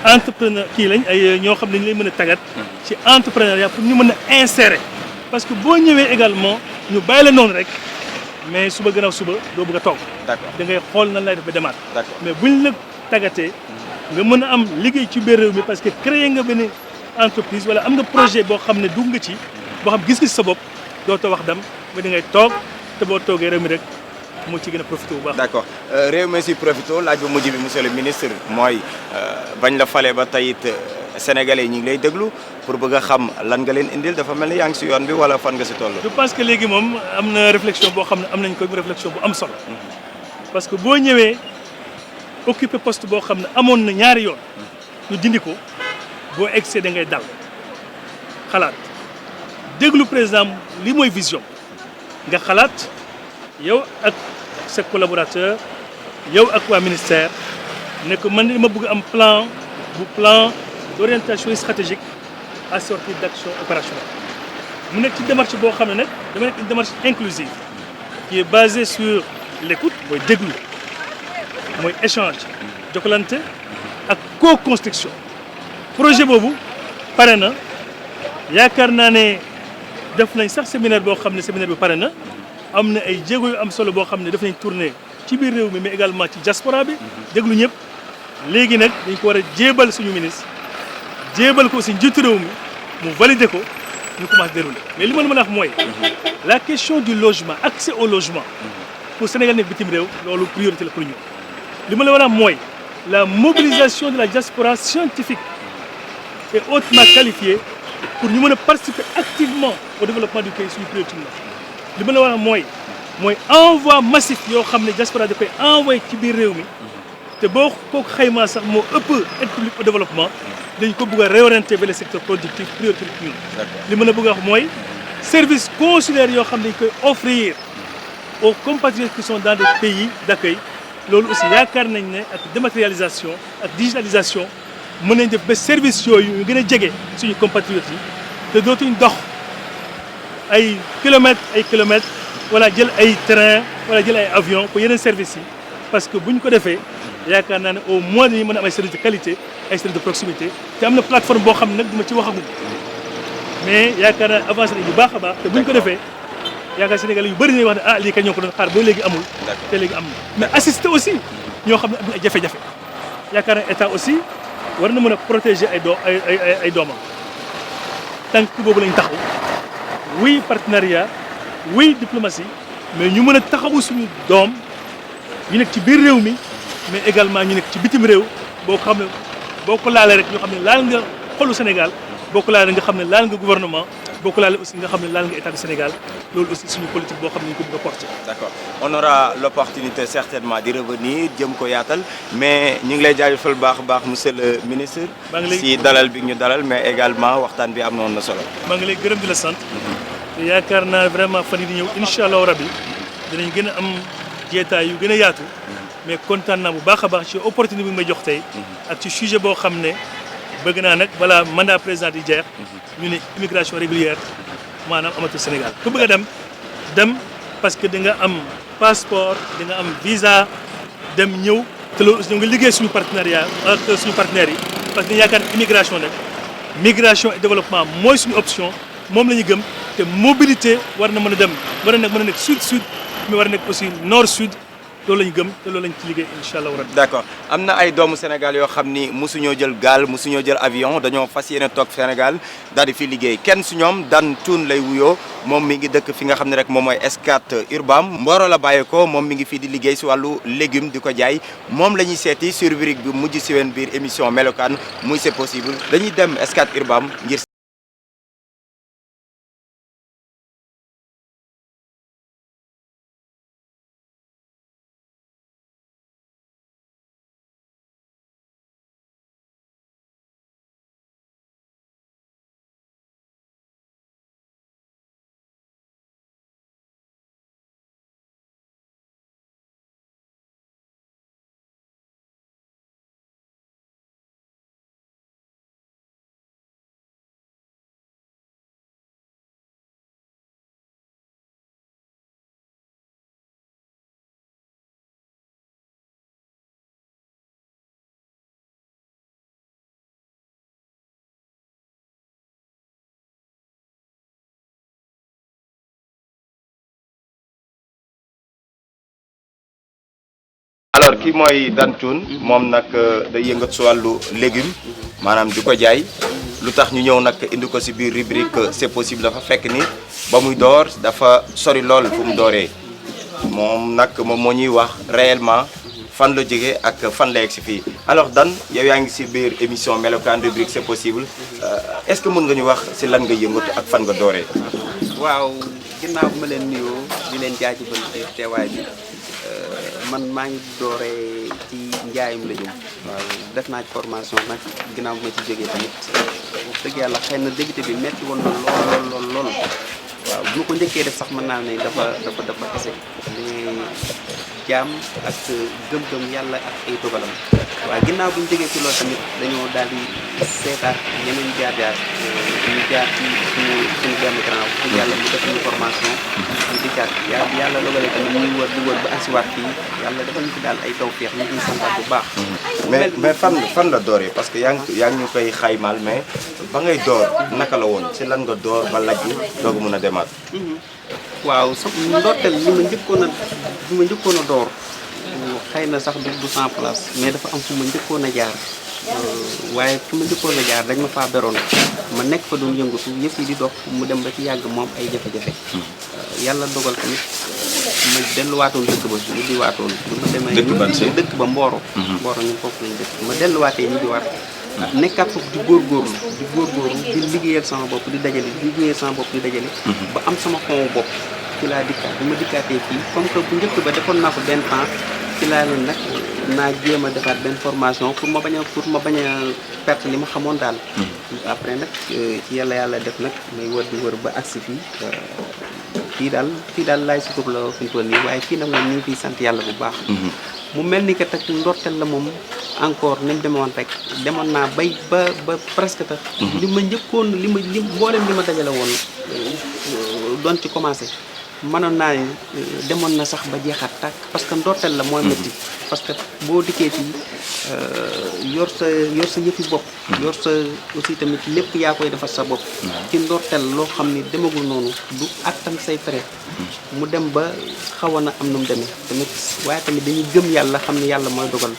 entrepreneur kii lañ ay ñoo xam ne dañu lay mën a tàggat ci entrepreneuriat pour ñu mën a insérer parce que boo ñëwee également ñu bàyyi la noonu rek mais suba gannaaw suba doo bëgg a toog. d'accord da ngay xool nan lay def ba demaat. d'accord mais buñ la tàggatee nga mën a am liggéey ci biir réew mi parce que créé nga benn entreprise wala am nga projet boo xam ne dugg nga ci boo xam gis nga ci sa bopp dootoo wax dem ba da ngay toog te boo toogee réew mi rek moo ci gën a profité bu baax. d'accord réew mi si profité laaj bu mujj bi monsieur le ministre mooy bañ la falee ba tey it sénégalais yi ñu ngi lay déglu pour bëgg a xam lan nga leen indil dafa mel ni yaa ngi si yoon bi wala fan nga si toll. je pense que léegi moom am na réflexion boo xam ne am nañ ko réflexion bu am solo parce que boo ñëwee occupé poste boo xam ne amoon na ñaari yoon ñu dindi ko boo egsee da ngay dal xalaat déglu président li mooy vision nga xalaat yow ak sa collaborateur yow ak waa ministère ne ko man dama bëgg am plan d'orientation stratégique assorti d'action opérationnelle mu nekk ci démarche boo xam ne nag dama nekk une démarche inclusive qui est basée sur l'écoute mooy déglu mooy échange jokkalante ak co-construction projet boobu pare na yaakaar naa ne def nañ sax séminaire boo xam ne séminaire bi pare na am na ay jéego yu am solo boo xam ne def nañ tournée ci biir réew mi mais également ci diaspora bi déglu ñëpp léegi nag dañ ko war a jébal suñu ministre jébal ko aussi njiitu réew mi mu valider ko ñu commencé dérouler mais li ma mën a wax mooy la question du logement accès au logement pour Sénégal nekk bitim réew loolu priorité la pour ñu li ma la war a wax mooy la mobilisation de la diaspora scientifique et hautement qualifiée pour ñu mën a participer activement au développement du pays suñu priorité la li ma la war a mooy envoi massif yoo xam ne diaspora da koy envoyé ci biir réew mi te boo ko xaymaa sax moo ëpp aide publique au développement dañ ko bëgg a réorienter vers le secteur productif priorité pour ñun li ma la bëgg a wax mooy service consulaire yoo xam ne dañ koy offrir aux compatriotes qui sont dans des pays d'accueil loolu aussi yaakaar nañ ne ak dématérialisation ak digitalisation mën nañ def ba service yooyu ñu gën a jege suñu compatriotes yi te dootuñ dox ay kilomètres wala jël ay train wala jël ay avion pour yeneen services yi parce que bu ñu ko defee yaakaar naa ne au moins dañuy mën a am ay services de qualité ay services de proximité te am na plateforme boo xam ne nag duma ci waxagum mais yaakaar naa avancé nañ bu baax a baax te bu ñu ko defee yaakaar Sénégal yu bëri nañu wax ne ah lii kay ñoo ko doon xaar ba léegi amul te léegi am na mais assister aussi ñoo xam ne am na ay jafe-jafe yaakaar naa état aussi war na mën a protéger ay doomam tànk boobu lañ taxaw oui partenariat oui diplomatie mais ñu mën a taxawu suñu doom ñu nekk ci biir réew mi mais également ñu nekk ci bitim réew boo xam ne boo ko laalee rek ñu xam ne laal nga xolu Sénégal boo ko laalee nga xam ne laal nga gouvernement boo ko laalee aussi nga xam ne laal nga état du Sénégal loolu aussi suñu politique boo xam ne ñu ko bëgg a porter. d'accord on aura l'opportunité certainement di revenir jëm ko yaatal mais ñu ngi lay jaajëfal baax a baax monsieur le ministre. si dalal bi ñu dalal mais également waxtaan bi am na solo. maa ngi lay gërëm di la sant. te yaakaar naa vraiment fan yii di ñëw incha allahu rabi dinañ gën a am jeetaay yu gën a yaatu mais kontaan naa bu baax a baax ci opportunité bi may jox tey ak ci sujet boo xam ne bëgg naa nag balaa mandat président di jeex ñu ne immigration régulière maanaam amatul Sénégal ku bëgg a dem parce que da nga am passeport da nga am visa dem ñëw te loolu aussi nga liggéey suñu partenariat ak suñu partenaires yi parce que yaakaar ne immigration nag migration et développement mooy suñu option moom la ñu gëm te mobilité war na mën a dem war na mën a nekk sud mais war a nekk aussi nord sud loolu la ñu gëm te loolu lañ ci liggéey incha allah rabbi. d'accord am na ay doomu Sénégal yoo xam ni mosuñoo jël gaal mosuñoo jël avion dañoo fas yéene toog Sénégal daal di fi liggéey kenn su ñoom Dan Thioune lay wuyoo moom mi ngi dëkk fi nga xam ne rek moom mooy Scat Urbam Mboro la bàyyeekoo moom mi ngi fii di liggéey si wàllu légume di ko jaay moom la ñuy seeti sur rubrique bi mujj si ween biir émission melokaan muy c'est possible dañuy dem Scat Urbam ngir. kii mooy Dan Thioune moom nag day yëngat si wàllu légume maanaam di ko jaay lu tax ñu ñëw nag indi ko si biir rubrique c'est possible dafa fekk ni ba muy door dafa sori lool fu mu dooree moom nag moom moo ñuy wax réellement fan la jógee ak fan la yegg si fii alors Dan yow yaa ngi si biir émission melokaan rubrique c'est possible est-ce que mën nga ñu wax si lan nga yëngatu ak fan nga dooree. waaw ginnaaw bi ma leen nuyoo di leen jaajëfal ci teewaay bi man maa ngi dooree ci njaayum lëjum waaw def naa ci formation nag ginnaaw bi ma ci jógee tamit wax dëgg yàlla xëy na début bi metti woon na lool waaw bu ma ko njëkkee def sax mën naa ne dafa ese mais jaam ak gëm-gëm yàlla ak ay dogalam waaw ginnaaw bi ñu jógee ci loolu tamit dañoo daal di seetaat yeneen jaar-jaar ñu jaar ci suñu benn grand pour yàlla mu def ñu formation ñu dikkaat yàlla dogalee tamit ñuy wër di wër ba asiwaat fii yàlla dafa ñu fi daal ay tawfeex ñu ngi santaat bu baax. mais fan la dooree parce que yaa ngi ñu koy xaymaal mais ba ngay door naka la woon si lan nga door ba lajj doog mun a demaat. waaw ndorteel li ma njëkkoon a door xëy na sax du 100 place mais dafa am fu ma njëkkoon a jaar waaye fu ma njëkkoon a jaar dañ ma faa beroon ma nekk fa doon yëngatu yëf yi di dox mu dem ba ci yàgg moom ay jafe-jafe yàlla dogal tamit ma delluwaatoon dëkk ba ñu di waatoon bu ma demee dëkk ba Mboro ñun foofu lañ dëkk ma delluwaatee ñu di waat nekkaat foofu di góorgóorlu di liggéeyal sama bopp di dajale ba am sama fond bopp ci laa dikkaat bi ma dikkaatee fii comme que bu njëkk ba defoon naa ko benn temps ci laa leen nag naa jéem a defaat benn formation pour ma bañ a perte li ma xamoon daal après nag ci yàlla def nag may wër di wër ba agsi fii fii daal laay sutur la fi ñu toll nii waaye fii nag moom ñu ngi fiy sant yàlla bu baax mu mel ni que tak ndorteel la moom encore ni mu demoon rek demoon naa bay ba presque tax li ma mboolem li ma dajale woon doon ci commencé mënoon naa ne demoon na sax ba jeexaat tàkk parce que ndorteel la mooy métti parce que boo dikkee fii yor sa yëfi bopp yor sa aussi tamit lépp yaa koy defar sa bopp ci ndorteel loo xam ni demagul noonu du attan say frais mu dem ba xawoon na am nu mu demee tamit waaye tamit dañuy gëm yàlla xam ne yàlla mooy dogal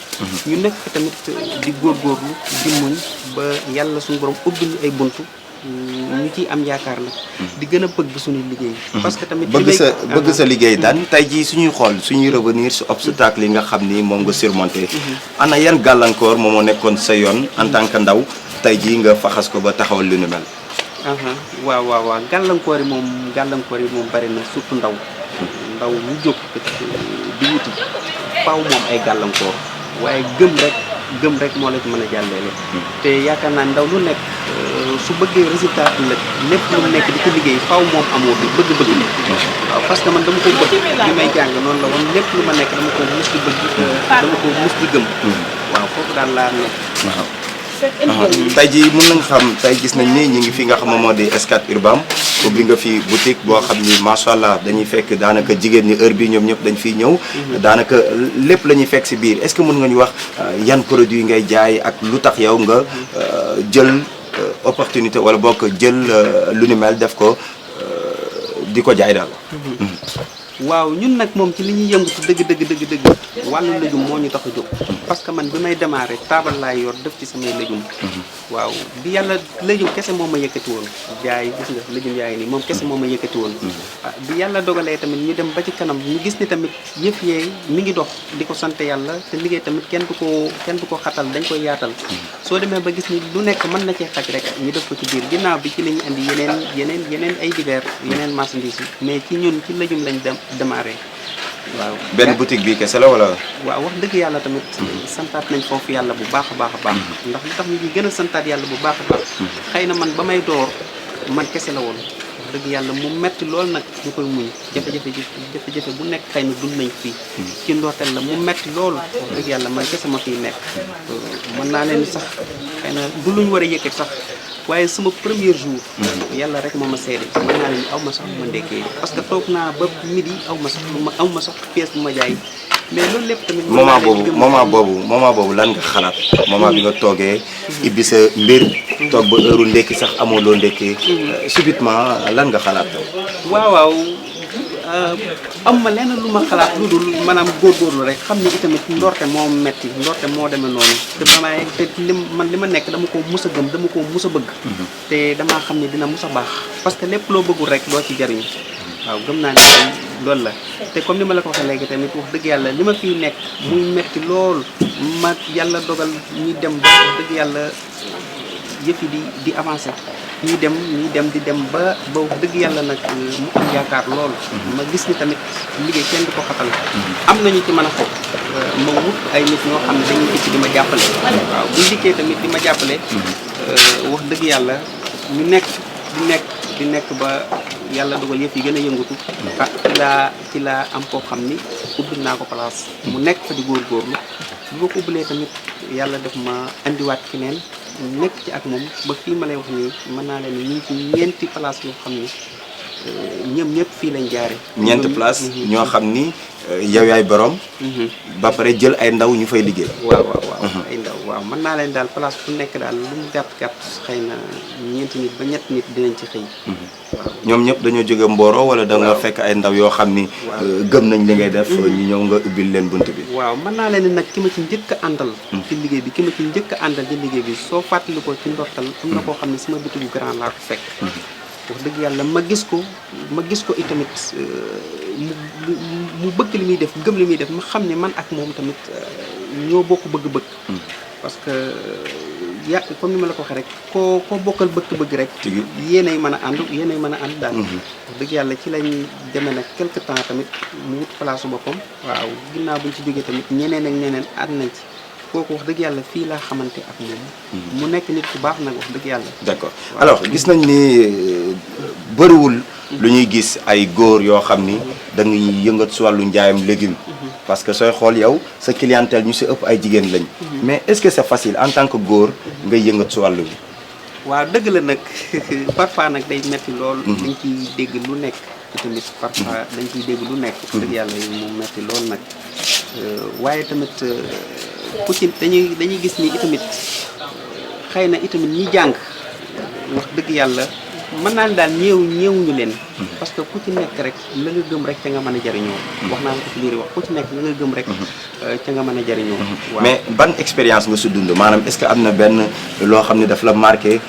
ñu nekk tamit di góorgóorlu di muñ ba yàlla suñu borom ubbi ñu ay buntu ñu ciy am yaakaar nag di gën a bëgg suñuy liggéey parce que tamit bëgg sa liggéey daan tey jii suñuy revenir si obstacle yi nga xam ni moom nga surmonté ana yan gàllankoor moom moo nekkoon sa yoon en tant que ndaw tey jii nga faxas ko ba taxawal lu nu mel waaw gàllankoor yi moom bari na surtout ndaw ñu jóg di wuti faaw moom ay gàllankoor waaye gëm rek moo la ci mën a jàlleele te yaakaar naa ndaw lu nekk su bëggee résultat ëllëg lépp lu mu nekk di ko liggéey faaw moom amoo bi bëgg-bëgg la waaw parce que man dama ko bëgg li may jàng noonu la woon lépp lu ma nekk dama ko mus di bëgg dama ko mus di gëm waaw foofu daal laa nekk tey jii mën nañ xam tey gis nañ ni ñi ngi fi nga xam moo di Scat Urbam ubbi nga fi boutique boo xam ni macha allah dañuy fekk daanaka jigéen ñi heure bi ñoom ñëpp dañ fiy ñëw daanaka lépp la ñuy fekk si biir est-ce que mën nga ñu wax yan produit ngay jaay ak lu tax yow nga jël opportunité wala boo ko jël lu ni mel def ko di ko jaay daal waaw ñun nag moom ci li ñuy yëngatu dëgg wàllu lëjum moo ñu tax a jóg parce que man bi may démarré taabal laay yor def ci samay lëjum waaw bi yàlla lëjum kese moo ma yëkkati woon jaay gis nga lëjum yaay nii moom kese moo ma yëkkati woon bi yàlla dogalee tamit ñu dem ba ci kanam ñu gis ni tamit yëf yeey mi ngi dox di ko sant yàlla te liggéey tamit kenn du ko xatal dañ koy yaatal soo demee ba gis ni lu nekk mën na cee xaj rek ñu def ko ci biir ginnaaw bi ci la ñu andi yeneen ay divers yeneen marchandises yi mais ci ñun ci lëjum lañ démarré waaw benn boutique bi kese la wala waaw wax dëgg yàlla tamit santaat nañ foofu yàlla bu baax a baax ndax li tax ñu ngi gën a santaat yàlla bu baax a baax xëy na man ba may door man kese la woon wax dëgg yàlla mu metti lool nag ñu koy muñ jafe-jafe bu nekk xëy na dund nañ fii ci ndorteel la mu metti loolu wax dëgg yàlla man kese ma fiy nekk mën naa leen sax xëy na du luñ war a yëkkat sax waaye sama premier jour yàlla rek moo ma seede mën naa leen aw ma sax ma ndekkee parce que toog naa ba midi aw ma sax pièce bu ma jaay mais loolu lépp tamit moment boobu lan nga xalaat moment bi nga toogee ibbi sa mbir toog ba heure ndekki sax amoo loo ndekkee subitement lan nga xalaat waaw am ma lenn lu ma xalaat lu dul maanaam góorgóorlu rek xam ni itamit ndorte moo metti ndorte moo demee noonu te man li ma nekk dama ko mus a gëm dama ko mus a bëgg te damaa xam ne dina mus a baax parce que lépp loo bëggul rek doo ci jariñu waaw gëm naa ne loolu la te comme ni ma la ko waxee léegi tamit wax dëgg yàlla li ma fiy nekk muy metti lool ma yàlla dogal ñuy dem ba wax dëgg yàlla yëf yi di avancé ñuy dem di dem ba wax dëgg yàlla nag mu am yaakaar lool ma gis ni tamit liggéey kenn du ko xatal am nañu ci mën a xob ma wut ay nit ñoo xam ne dañuy dikk di ma jàppale waaw buñ dikkee tamit di ma jàppale wax dëgg yàlla ñu nekk di nekk ba yàlla dogal yëf yi gën a yëngatu ci laa am koo xam ni ubbil naa ko place mu nekk fa di góorgóorlu bu ma ko ubbilee tamit yàlla def ma andiwaat keneen nekk ci ak moom ba fii ma lay wax nii mën naa leen ni ñu ngi ci ñeenti place yoo xam ni ñoom ñëpp fii lañ jaare ñeenti place ñoo xam ni yow yaay borom ba pare jël ay ndaw ñu fay liggéey waaw ay ndaw waaw mën naa leen daal place bu nekk daal lu mu gàtt xëy na ñeenti nit ba ñett nit dinañ ci xëy ñoom ñëpp dañoo jóge Mboro wala da nga fekk ay ndaw yoo xam ni gëm nañ li ngay def ñu ñëw nga ubbil leen bunt bi waaw mën naa leen nag ki ma ci njëkk a àndal ci liggéey bi ki ma ci njëkk a àndal ci liggéey bi soo fàttali ko ci ndortal am na koo xam ne sama bitigu grand laa ko fekk wax dëgg yàlla ma gis ko itamit mu bëgg li muy def gëm li muy def ma xam ne man ak moom tamit ñoo bokk bëgg-bëgg parce que comme ni ma la ko waxee rek koo bokkal bëgg-bëgg rek yéenay mën a ànd daal wax dëgg yàlla ci lañ demee nag quelque temps tamit mu wut place su boppam waaw ginnaaw buñ ci jógee tamit ñeneen ak ñeneen ànd nañ ci kooku wax dëgg yàlla fii laa xamante ak moom mu nekk nit ku baax nag wax dëgg yàlla d'accord alors gis nañ ni bëriwul lu ñuy gis ay góor yoo xam ni da ngay yëngat si wàllu njaayam légume parce que sooy xool yow sa clientèle ñu si ëpp ay jigéen lañ mais est-ce que c'est facile en tant que góor ngay yëngat si wàllu bi waaw dëgg la nag parfois nag day metti lool dañ ciy dégg lu nekk tamit parfois dañ ciy dégg lu nekk dëgg yàlla mu metti lool nag waaye tamit ku ci dañuy gis ni itamit xëy na itamit ñi jàng wax dëgg yàlla mën naa ne daal ñeewuñu leen parce que ku ci nekk rek la nga gëm rek ca nga mën a jariñoo wax naa ko ci biir wax ku ci nekk la nga gëm rek ca nga mën a jariñoo mais ban expérience nga su dund maanaam est-ce que am na benn loo xam ne daf la marqué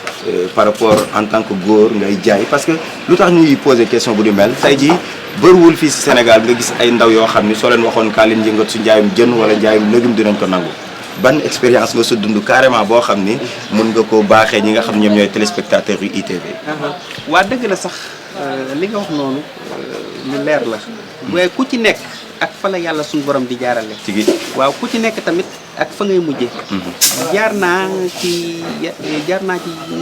par rapport en tant que góor ngay jaay parce que lu tax ñuy poser question bu di mel tey jii bëriwul fii si Sénégal nga gis ay ndaw yoo xam ni soo leen waxoon kaa leen yëngat su njaayum jën wala njaayum légume dinañ ko nangu ban expérience nga su dund carrément boo xam ni mën nga ko baaxee ñi nga xam ñoom ñooy téléspectateurs yu ITV waa dëgg la sax li nga wax noonu lu leer la waaye ku ci nekk ak fa la yàlla suñu borom di jaarale waaw ku ci nekk tamit ak fa ngay mujje jaar naa ci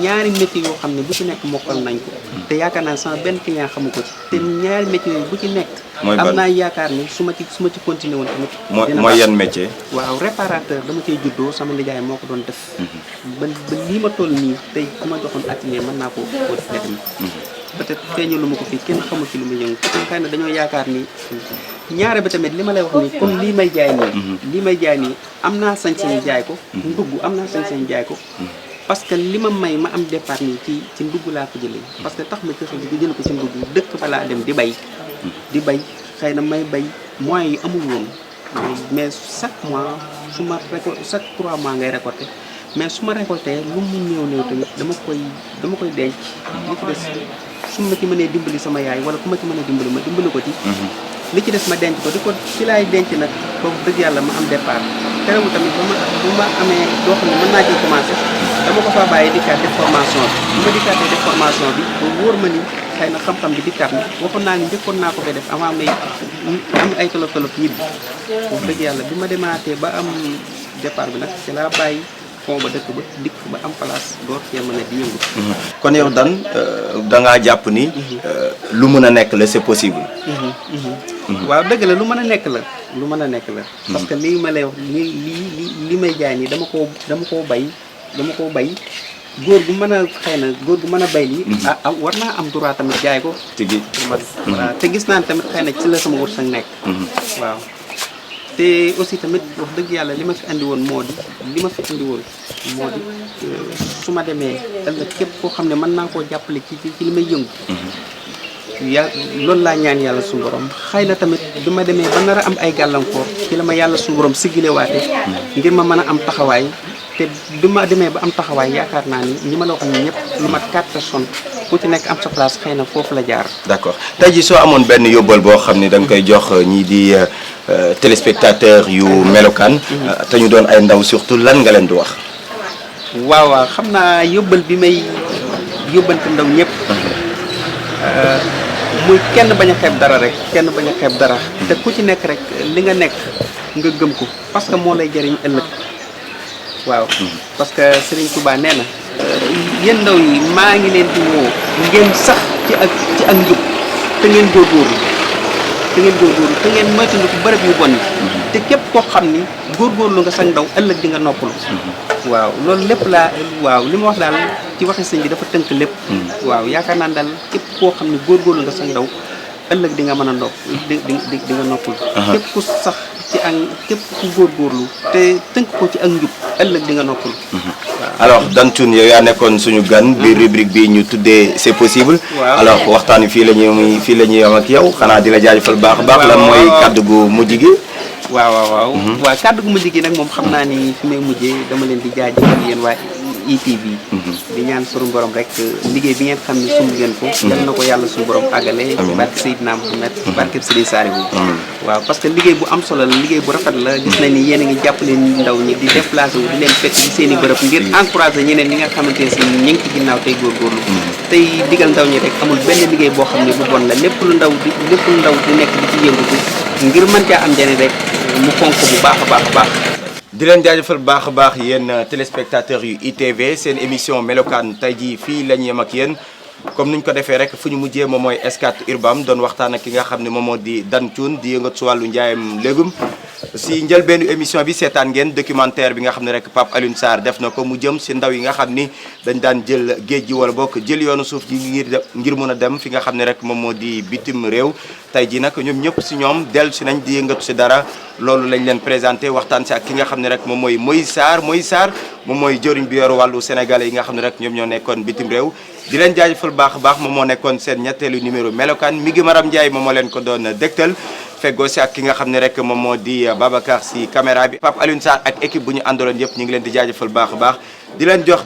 ñaari métiers yoo xam ne bu ci nekk mokkal nañ ko te yaakaar naa sama benn client xamu ko ci te ñaari métiers yooyu bu ci nekk am naa yaakaar ni su ma ci continuer woon tamit mooy yan métier waaw réparateur dama cay juddoo sama nijaay moo ko doon def ba lii ma toll nii tey ku ma joxoon atelier mën naa ko def peut-être feeñalu ma ko fii kenn xamul ci lu muy yëngu xëy na dañoo yaakaar ni ñaare ba tamit li ma lay wax nii comme lii may jaay nii am naa sañ-sañ jaay ko ndugg am naa sañ-sañ jaay ko parce que li ma may ma am départ nii ci ndugg laa ko jëlee parce que tax ma ci jël ko ci ndugg dëkk ba laa dem di bay xëy na may bay moyens yi amul woon mais chaque mois chaque 3 mois ngay récolter mais su ma récolté lu mu néew tamit dama koy denc li ci des su ma ci mënee dimbali sama yaay wala ku ma ci mën a dimbali ma dimbali ko ci li ci des ma denc ko di ko ci laay denc nag foofu dëgg yàlla ma am départ terewul tamit bu ma amee loo xam ne mën naa ci commencé dama ko faa bàyyi dikkaat def formation bi bu ma dikkaatee def formation bi ba wóor ma ni xëy na xam-xam bi dikkaat na waxoon naa ni njëkkoon naa ko fay def avant may am ay tolof-tolof ñibbi wax dëgg yàlla bi ma demaatee ba am départ bi nag ci laa bàyyi fond ba dëkk ba dikk ba am place door cee mën a di yëngu. kon yow Dan da ngaa jàpp ni lu mën a nekk la c'est possible. waaw dëgg la lu mën a nekk la parce que lii ma lay wax li may jaay nii dama koo bay góor gu mën a xëy na góor gu mën a bay lii. war naa am droit tamit jaay ko. te gis naa ne tamit xëy na ci la sama wërsëg nekk. waaw. te aussi tamit wax dëgg yàlla li ma fi andi woon moo di su ma demee ëllëg képp koo xam ne mën naa koo jàppale ci li may yëngu loolu laa ñaan yàlla suñu borom xëy na tamit bi ma demee ba nar a am ay gàllankoor ci la ma yàlla suñu borom siggilewaate ngir ma mën a am taxawaay te bi ma demee ba am taxawaay yaakaar naa ni ñi ma la wax ni ñëpp lu mat 4 personnes ku ci nekk am sa place xëy na foofu la jaar. d'accord tey jii soo amoon benn yóbbal boo xam ne da nga koy jox ñii di téléspectateur yu melokaan te ñu doon ay ndaw surtout lan nga leen di wax. waaw xam naa yóbbal bi may yóbbante ndaw ñëpp muy kenn bañ a xeeb dara rek kenn bañ a xeeb dara te ku ci nekk rek li nga nekk nga gëm ko parce que moo lay jëriñ ëllëg waaw parce que Serigne Touba nee na yéen ndaw yi maa ngi leen di woo ngeen sax ci ak njub te ngeen góorgóorlu te ngeen moytandiku bërëb yu bon yi te képp koo xam ni góorgóorlu nga sax ndaw ëllëg di nga noppalu waaw loolu lépp laa waaw li ma wax daal ci waxi sëñ bi dafa tënk lépp waaw yaakaar naa daal képp koo xam ne góorgóorlu nga sax ndaw ëllëg di nga mën a nopp di nga noppul képp ku sax ci ak képp ku góorgóorlu te tënk ko ci ak njub ëllëg di nga noppul alors Dan Thioune yow yaa nekkoon suñu gan biir rubrique bi ñu tuddee c'est possible alors waxtaan wi fii la ñuy yam ak yow xanaa di la jaajëfal baax a baax lan mooy kàddu gu mujj gi waaw kàddu gu mujj gi nag moom xam naa ni fi may mujjee dama leen di jaajëfal yéen waa ITV di ñaan suñu borom rek liggéey bi ngeen xam ne sumb ngeen ko yal na ko yàlla suñu borom àggale barke Seydina Mouhamed barke Serigne Saliou waaw parce que liggéey bu am solo la liggéey bu rafet la gis nañ ni yéen a ngi jàppale ndaw ñi di déplacé wu di leen fekk ci seen i bërëb ngir encouragé ñeneen ñi nga xamante ne si ñu ngi ci ginnaaw tey góorgóorlu tey digal ndaw ñi rek amul benn liggéey boo xam ne bu bon la lépp lu ndaw di nekk di ci yëngatu ngir mën caa am njëriñ rek mu fonk bu baax a baax di leen jaajëfal baax a baax yéen téléspectateurs yu ITV seen émission melokaan tey jii fii la ñu yem ak yéen comme ni ñu ko defee rek fu ñu mujjee moom mooy Scat Urbam doon waxtaan ak ki nga xam ne moom moo di Dan Thioune di yëngat su wàllu njaayam légume si njëlbeenu émission bi seetaan ngeen documentaire bi nga xam ne rek Pape Alioune Sarr def na ko mu jëm si ndaw yi nga xam ni dañ daan jël géej gi wala bokk jël yoonu suuf ji ngir mën a dem fi nga xam ne rek moom moo di bitim réew tey ji nag ñoom ñëpp si ñoom dellu si nañ di yëngatu si dara loolu lañ leen présenté waxtaan si ak ki nga xam ne rek moom mooy Moïse Sarr moom mooy jëriñ bi yor wàllu sénégalais yi nga xam ne rek ñoom ñoo nekkoon bitim réew di leen jaajëfal baax a baax moom moo nekkoon seen ñetteelu numéro melokaan mi ngi Maram Ndiaye moom moo leen ko doon dégtal feggoo si ak ki nga xam ne rek moom moo di Babacar si caméra bi Pape Alioune Sarr ak équipe bu ñu àndaloon yëpp ñu ngi leen di jaajëfal baax a baax di leen jox